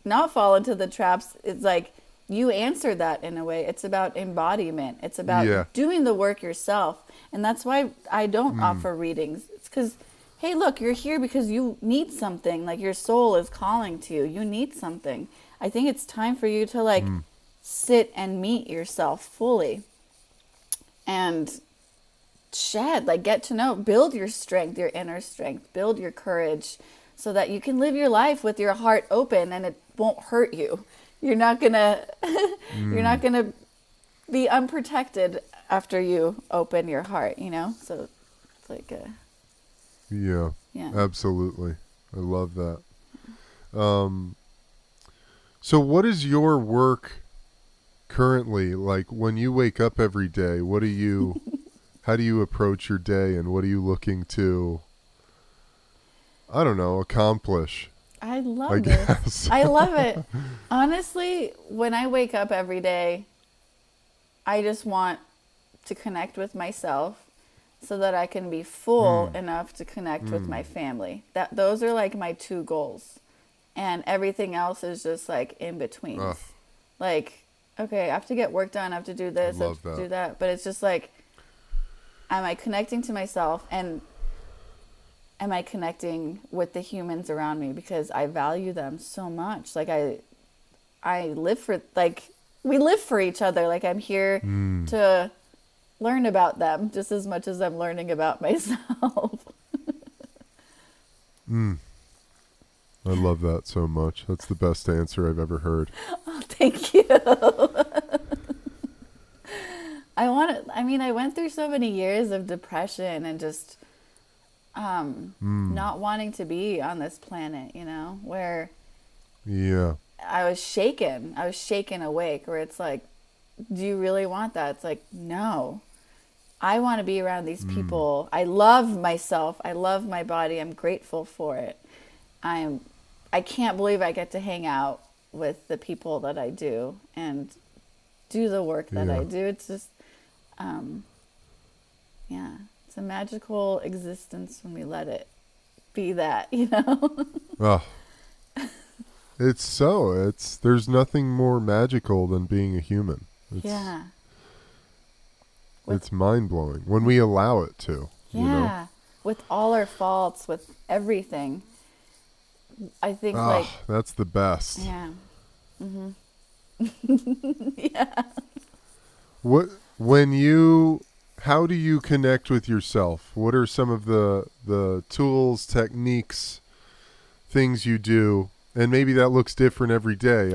not fall into the traps? It's like, you answered that in a way. It's about embodiment. It's about doing the work yourself. And that's why I don't offer readings. It's because, hey, look, you're here because you need something. Like your soul is calling to you. You need something. I think it's time for you to like sit and meet yourself fully and shed, like get to know, build your strength, your inner strength, build your courage so that you can live your life with your heart open and it won't hurt you. You're not gonna be unprotected after you open your heart, you know? So it's like yeah, absolutely. I love that. So what is your work currently like when you wake up every day? How do you approach your day, and what are you looking to, I don't know, accomplish? I love this. I love it. Honestly, when I wake up every day, I just want to connect with myself so that I can be full enough to connect with my family. Those are like my two goals. And everything else is just like in between. Like, okay, I have to get work done. I have to do this. I have to do that. But it's just like, am I connecting to myself? And am I connecting with the humans around me? Because I value them so much. Like I live for, like, we live for each other. Like I'm here to learn about them just as much as I'm learning about myself. I love that so much. That's the best answer I've ever heard. Oh, thank you. I went through so many years of depression and just not wanting to be on this planet, where Yeah. I was shaken awake, where it's like, do you really want that? It's like, no, I want to be around these people. I love myself. I love my body. I'm grateful for it. I can't believe I get to hang out with the people that I do and do the work that I do. It's just, it's a magical existence when we let it be that, Oh. There's nothing more magical than being a human. It's mind-blowing when we allow it to. Yeah. With all our faults, with everything. I think that's the best. Yeah. Mm-hmm. How do you connect with yourself? What are some of the tools, techniques, things you do? And maybe that looks different every day.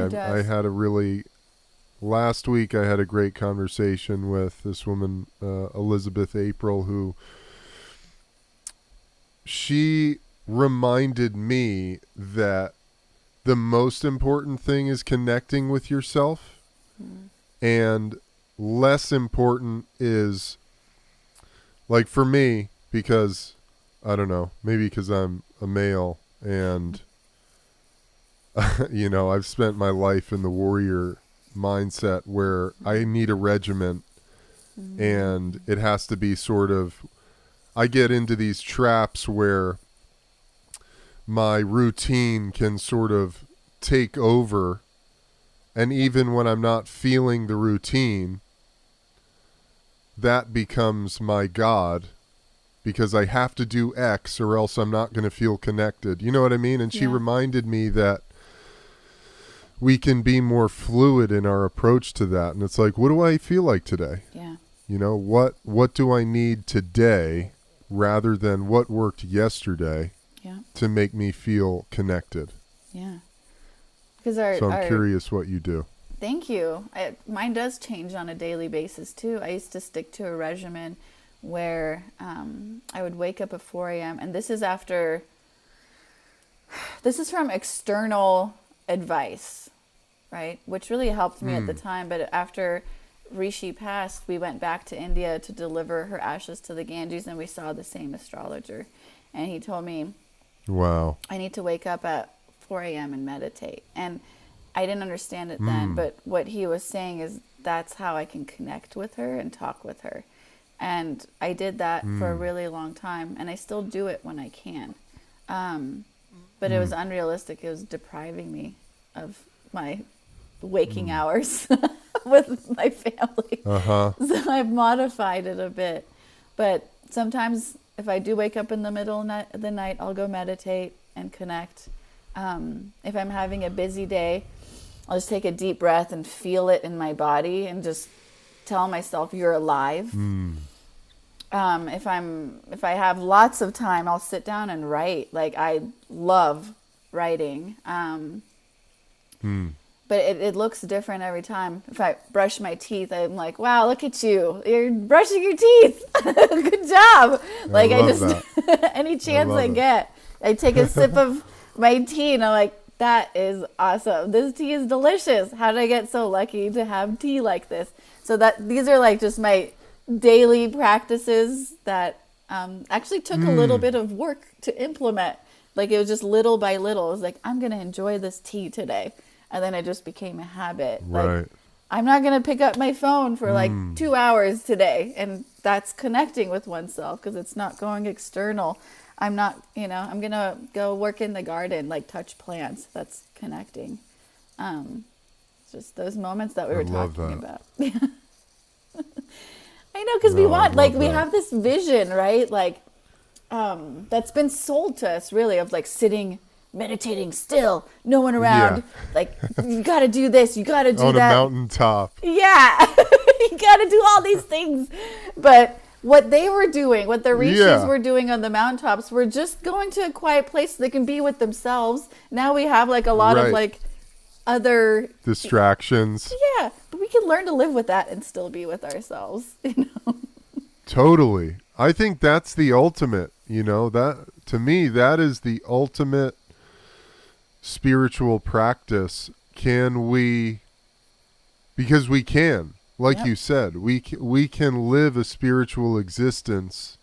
Last week I had a great conversation with this woman, Elizabeth April, who she reminded me that the most important thing is connecting with yourself, and less important is, like, for me, because I don't know, maybe because I'm a male and I've spent my life in the warrior mindset where I need a regiment, and it has to be sort of, I get into these traps where my routine can sort of take over, and even when I'm not feeling the routine, that becomes my God, because I have to do X or else I'm not going to feel connected. You know what I mean? And she reminded me that we can be more fluid in our approach to that. And it's like, what do I feel like today? Yeah. What do I need today rather than what worked yesterday to make me feel connected? Yeah. Because I'm curious what you do. Thank you. Mine does change on a daily basis too. I used to stick to a regimen where I would wake up at 4 a.m. And this is from external advice, right? Which really helped me at the time. But after Rishi passed, we went back to India to deliver her ashes to the Ganges, and we saw the same astrologer. And he told me, wow, I need to wake up at 4 a.m. and meditate. And I didn't understand it then, but what he was saying is that's how I can connect with her and talk with her. And I did that for a really long time, and I still do it when I can. But it was unrealistic. It was depriving me of my waking hours with my family. So I've modified it a bit. But sometimes if I do wake up in the middle of the night, I'll go meditate and connect. If I'm having a busy day, I'll just take a deep breath and feel it in my body and just tell myself you're alive. If I have lots of time, I'll sit down and write. Like, I love writing. But it looks different every time. If I brush my teeth, I'm like, wow, look at you. You're brushing your teeth. Good job. Like, I just, any chance I get, I take a sip of my tea and I'm like, that is awesome. This tea is delicious. How did I get so lucky to have tea like this? So these are like just my daily practices that actually took a little bit of work to implement. Like, it was just little by little. It was like, I'm going to enjoy this tea today. And then it just became a habit. Right. Like, I'm not going to pick up my phone for like 2 hours today. And that's connecting with oneself because it's not going external. I'm not, I'm going to go work in the garden, like touch plants. That's connecting. Just those moments that we were talking about. I know, because we want, like, we have this vision, right? Like, that's been sold to us, really, of like sitting, meditating still, no one around. Like, you got to do this, you got to do that. On that. a mountaintop. Yeah. You got to do all these things. But what they were doing, what the rishis Yeah. were doing on the mountaintops, were just going to a quiet place so they can be with themselves. Now we have like a lot of Right. like other Distractions. yeah, but we can learn to live with that and still be with ourselves, you know. Totally. I think that's the ultimate, that to me, that is the ultimate spiritual practice. Can we, because we can, like Yep. you said, we can live a spiritual existence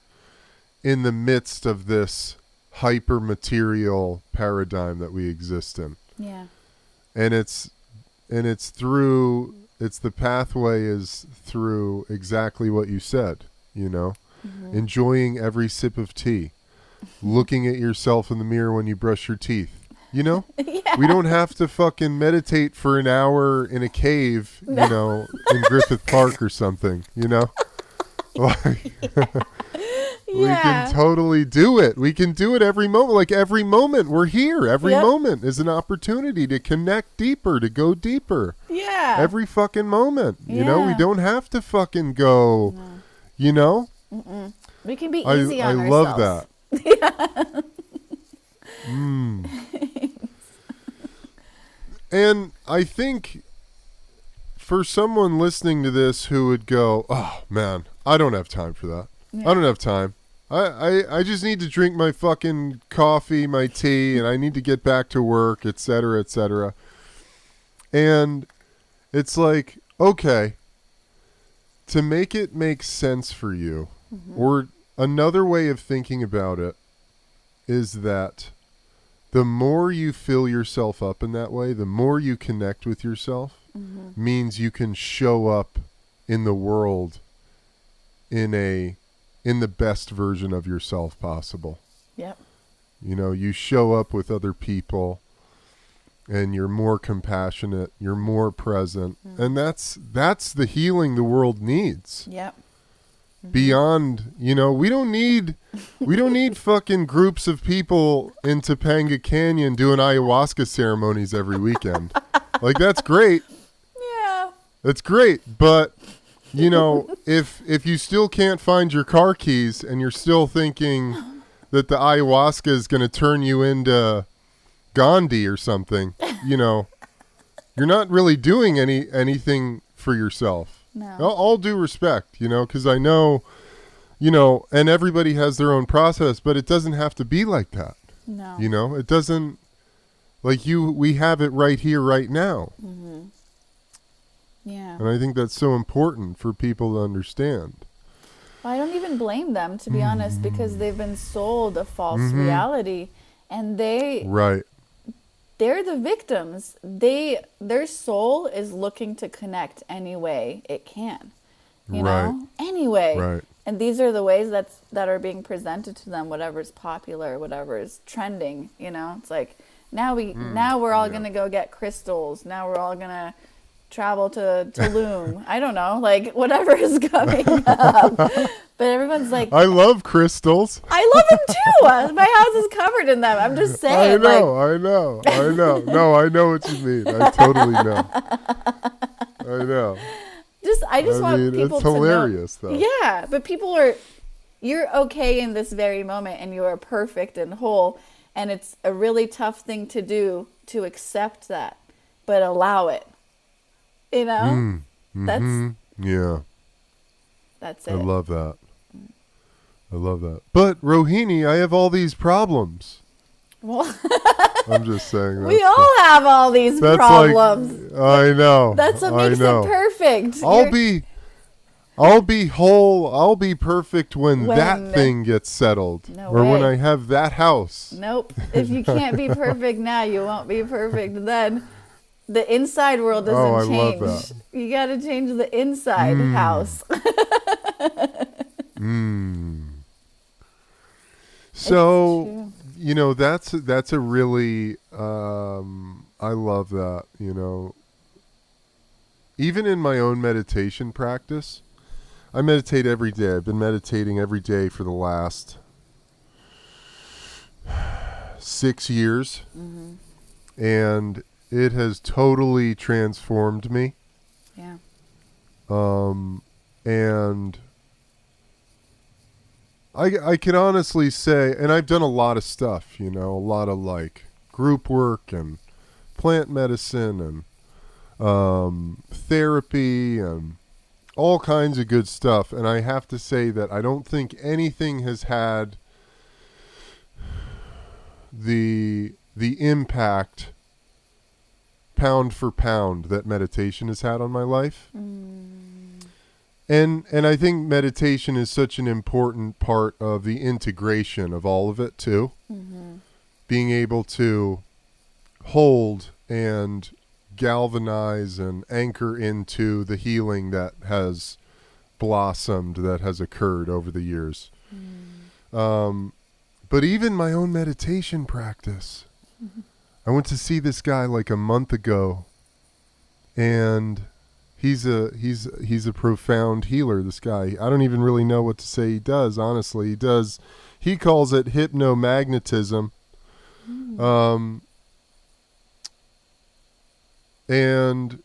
in the midst of this hyper material paradigm that we exist in. Yeah. And the pathway is through exactly what you said, enjoying every sip of tea, looking at yourself in the mirror when you brush your teeth, Yeah. we don't have to fucking meditate for an hour in a cave, in Griffith Park or something, Like, we can totally do it. We can do it every moment. Like every moment we're here. Every Yep. moment is an opportunity to connect deeper, to go deeper. Yeah. Every fucking moment. We Yeah. don't have to fucking go, We can be easy I on love ourselves. that. And I think for someone listening to this who would go, oh man, I don't have time for that. Yeah. I don't have time. I just need to drink my fucking coffee, my tea, and I need to get back to work, et cetera, et cetera. And it's like, okay, to make it make sense for you, or another way of thinking about it is that the more you fill yourself up in that way, the more you connect with yourself, means you can show up in the world in the best version of yourself possible. Yep. You show up with other people and you're more compassionate, you're more present, and that's the healing the world needs. Yep. Beyond, we don't need fucking groups of people in Topanga Canyon doing ayahuasca ceremonies every weekend. Like, that's great. Yeah. That's great, but if you still can't find your car keys and you're still thinking that the ayahuasca is going to turn you into Gandhi or something, you're not really doing anything for yourself. No. All due respect, because I know, and everybody has their own process, but it doesn't have to be like that. No. It doesn't, we have it right here, right now. Yeah. And I think that's so important for people to understand. Well, I don't even blame them, to be honest, because they've been sold a false reality, and Right. they're the victims. Their soul is looking to connect any way it can, anyway. Right. And these are the ways that are being presented to them. Whatever's popular, whatever's trending. It's like now we're all gonna go get crystals. Now we're all gonna travel to Tulum. I don't know, like whatever is coming up. But everyone's like, I love crystals. I love them too. My house is covered in them. I'm just saying. I know. No, I know what you mean. I totally know. I know. I just want people it's to hilarious, know. though. Yeah, but you're okay in this very moment, and you are perfect and whole, and it's a really tough thing to do, to accept that, but allow it. That's it. I love that. But Rohini, I have all these problems. Well, I'm just saying. we all have all these problems. I know. That's what makes it perfect. I'll be whole. I'll be perfect when that thing gets settled, or when I have that house. Nope. If you can't be perfect now, you won't be perfect then. The inside world doesn't change. I love that. You got to change the inside house. So, that's a really, I love that, even in my own meditation practice, I meditate every day. I've been meditating every day for the last 6 years. And it has totally transformed me. Yeah. And I can honestly say, and I've done a lot of stuff, a lot of like group work and plant medicine and therapy and all kinds of good stuff. And I have to say that I don't think anything has had the impact pound for pound that meditation has had on my life. And I think meditation is such an important part of the integration of all of it too. Being able to hold and galvanize and anchor into the healing that has blossomed, that has occurred over the years. But even my own meditation practice, I went to see this guy like a month ago, and he's a profound healer, this guy. I don't even really know what to say he does, honestly. He calls it hypnomagnetism. And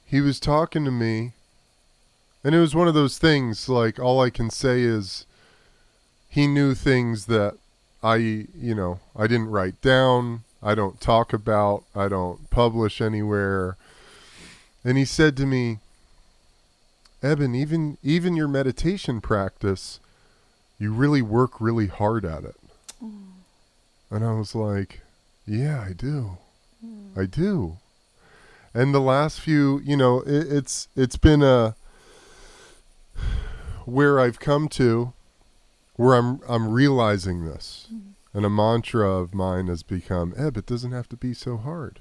he was talking to me, and it was one of those things, like, all I can say is he knew things that I didn't write down, I don't talk about, I don't publish anywhere. And he said to me, Eben, even your meditation practice, you really work really hard at it. And I was like, yeah, I do. I do. And the last few, it's been where I've come to, where I'm realizing this. And a mantra of mine has become, it doesn't have to be so hard.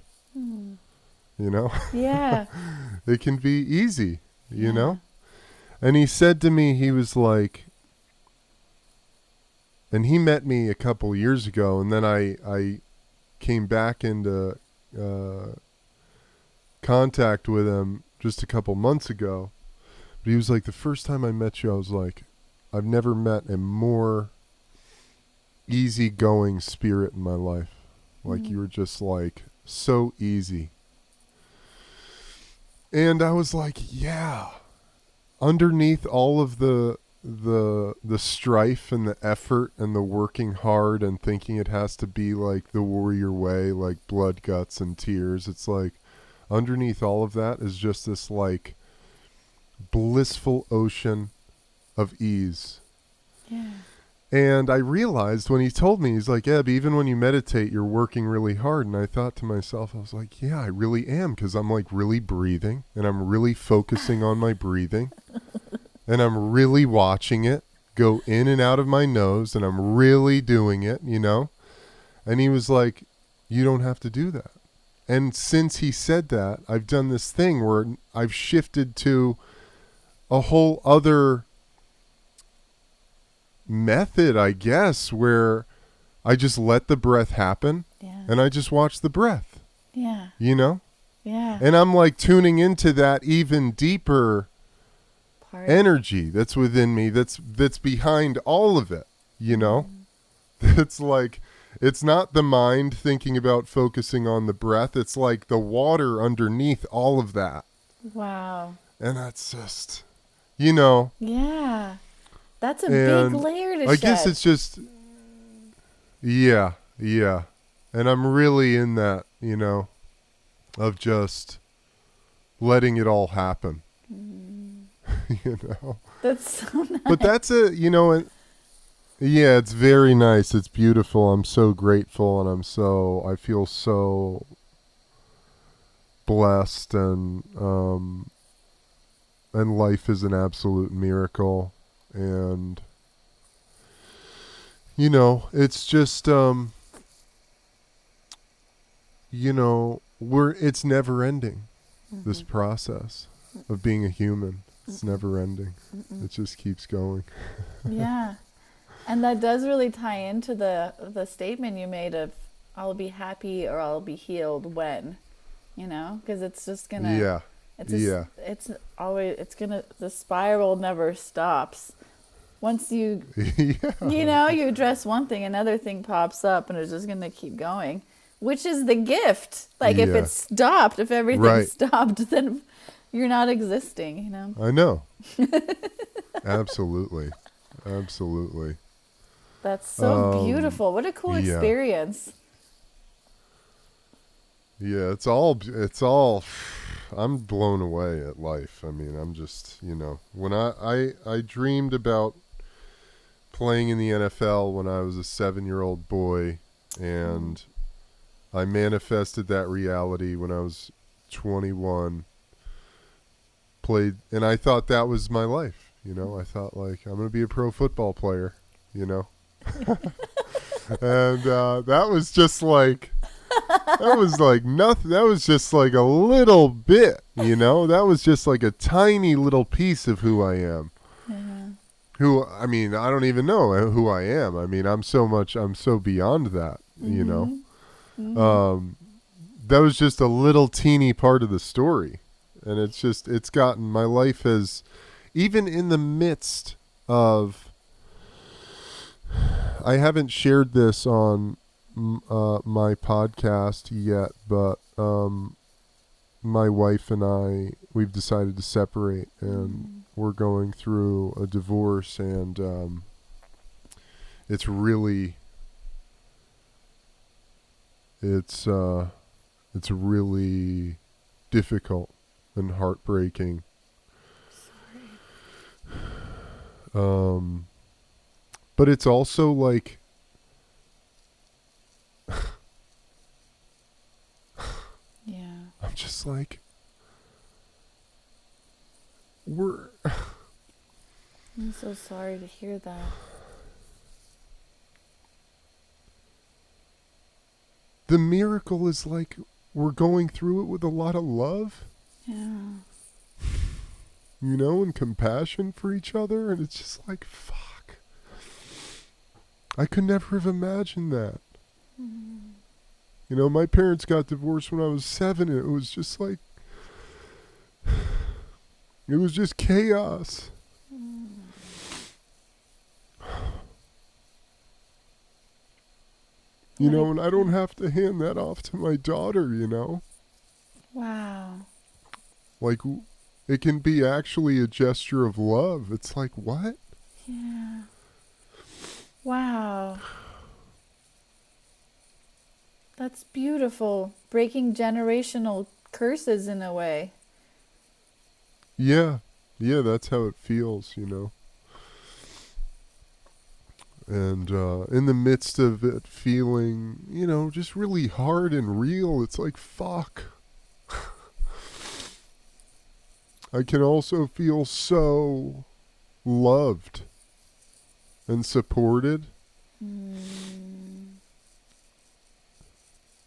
Yeah. It can be easy, you know? And he said to me, he was like, and he met me a couple years ago, and then I came back into contact with him just a couple months ago. But he was like, the first time I met you, I was like, I've never met a more easygoing spirit in my life. Like, you were just like so easy. And I was like, yeah, underneath all of the strife and the effort and the working hard and thinking it has to be like the warrior way, like blood, guts, and tears, it's like underneath all of that is just this like blissful ocean of ease. Yeah. And I realized when he told me, he's like, Eb, even when you meditate, you're working really hard. And I thought to myself, I was like, yeah, I really am, because I'm like really breathing, and I'm really focusing on my breathing, and I'm really watching it go in and out of my nose, and I'm really doing it, And he was like, you don't have to do that. And since he said that, I've done this thing where I've shifted to a whole other method, I guess, where I just let the breath happen, and I just watch the breath. Yeah. Yeah. And I'm like tuning into that even deeper energy that's within me, that's behind all of it, It's like, it's not the mind thinking about focusing on the breath. It's like the water underneath all of that. Wow. And that's just, Yeah. That's a big layer to shed. I guess it's just, yeah. And I'm really in that, of just letting it all happen. That's so nice. But that's yeah, it's very nice. It's beautiful. I'm so grateful, and I feel so blessed, and life is an absolute miracle. And it's just it's never ending. This process of being a human, it's never ending. It just keeps going. Yeah. And that does really tie into the statement you made of, I'll be happy or I'll be healed when, because it's just gonna, it's always, the spiral never stops. Once you, you address one thing, another thing pops up, and it's just going to keep going, which is the gift. Like, if it stopped, if everything stopped, then you're not existing, I know. Absolutely. Absolutely. That's so beautiful. What a cool yeah. experience. Yeah, I'm blown away at life. I mean, I'm just, when I dreamed about playing in the NFL when I was a 7-year-old boy, and I manifested that reality when I was 21, played, and I thought that was my life. I thought, like, I'm going to be a pro football player, and that was just like, that was like nothing. That was just like a little bit, that was just like a tiny little piece of who I am. I mean, I don't even know who I am. I mean, I'm so beyond that, that was just a little teeny part of the story. And it's gotten, my life has, even in the midst of, I haven't shared this on my podcast yet, but my wife and we've decided to separate, and we're going through a divorce, and it's really difficult and heartbreaking. But it's also like, Yeah. I'm just like, I'm so sorry to hear that. The miracle is like, we're going through it with a lot of love. Yeah. And compassion for each other. And it's just like, fuck. I could never have imagined that. My parents got divorced when I was 7, and it was just like, it was just chaos. And I don't have to hand that off to my daughter, Wow. Like, it can be actually a gesture of love. It's like, what? Yeah. Wow. That's beautiful. Breaking generational curses in a way. Yeah. Yeah, that's how it feels, And in the midst of it feeling, just really hard and real, it's like, fuck. I can also feel so loved and supported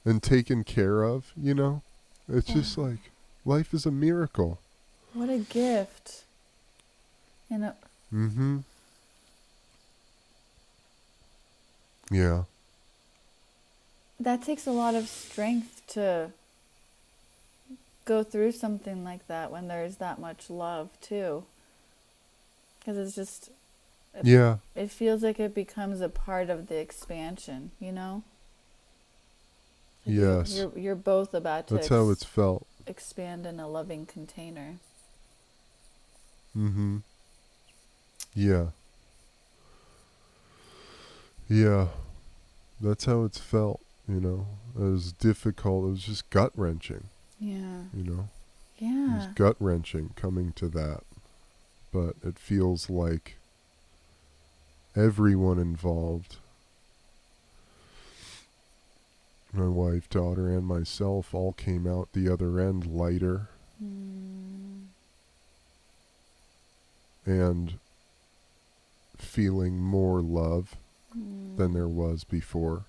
and taken care of, It's just like, life is a miracle. What a gift. Mm-hmm. Yeah. That takes a lot of strength to go through something like that when there's that much love, too. Because it's just... Yeah. It feels like it becomes a part of the expansion, Like Yes. You're both about to... That's how it's felt. Expand in a loving container. Mm-hmm. Yeah. Yeah. That's how it's felt, It was difficult. It was just gut-wrenching. Yeah. Yeah. It was Yeah. gut-wrenching coming to that. But it feels like everyone involved, my wife, daughter, and myself, all came out the other end lighter. And feeling more love than there was before,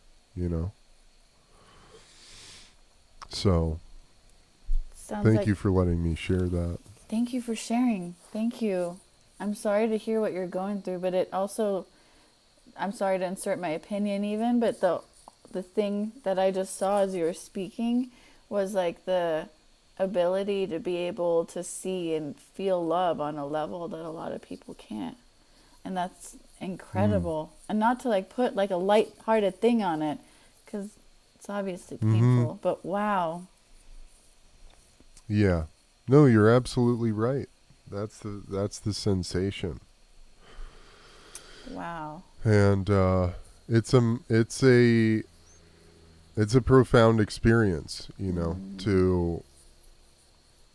So, thank you for letting me share that. Thank you for sharing. Thank you. I'm sorry to hear what you're going through, but it also, I'm sorry to insert my opinion even, but the thing that I just saw as you were speaking was like the ability to be able to see and feel love on a level that a lot of people can't. And that's incredible. And not to like put like a light-hearted thing on it, because it's obviously painful, but wow. Yeah. No, you're absolutely right. That's the sensation. Wow. And it's a profound experience, you know, to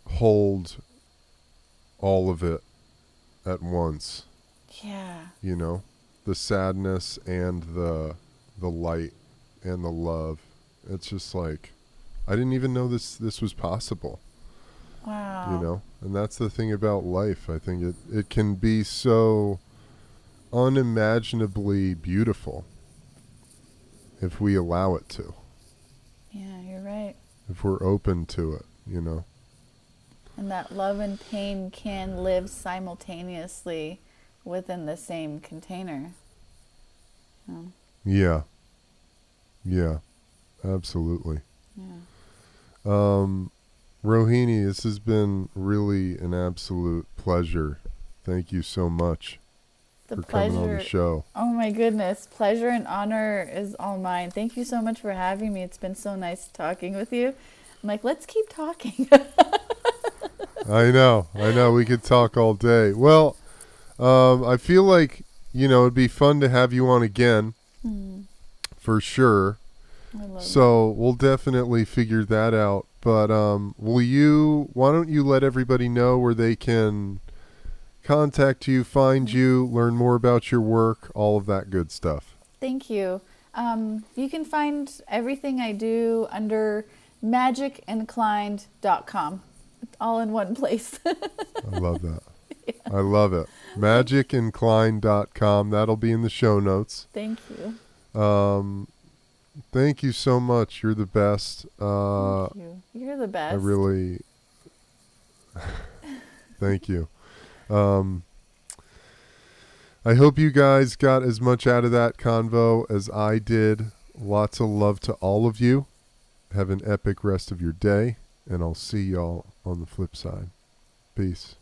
hold all of it at once. Yeah. You know, the sadness and the light and the love. It's just like, I didn't even know this was possible. Wow. You know, and that's the thing about life. I think it can be so unimaginably beautiful if we allow it to. Yeah, you're right. If we're open to it, you know. And that love and pain can live simultaneously within the same container. Yeah. Yeah. Absolutely. Yeah. Rohini, this has been really an absolute pleasure. Thank you so much for coming on the show. Oh my goodness. Pleasure and honor is all mine. Thank you so much for having me. It's been so nice talking with you. I'm like, let's keep talking. I know. We could talk all day. Well, I feel like, you know, it'd be fun to have you on again. For sure. I love So we'll definitely figure that out. But why don't you let everybody know where they can contact you, find you, learn more about your work, all of that good stuff. Thank you. You can find everything I do under magicinclined.com. It's all in one place. I love that. Yeah. I love it. magicinclined.com. That'll be in the show notes. Thank you. Thank you so much. You're the best. Thank you. You're the best. I really thank you. I hope you guys got as much out of that convo as I did. Lots of love to all of you. Have an epic rest of your day, and I'll see y'all on the flip side. Peace.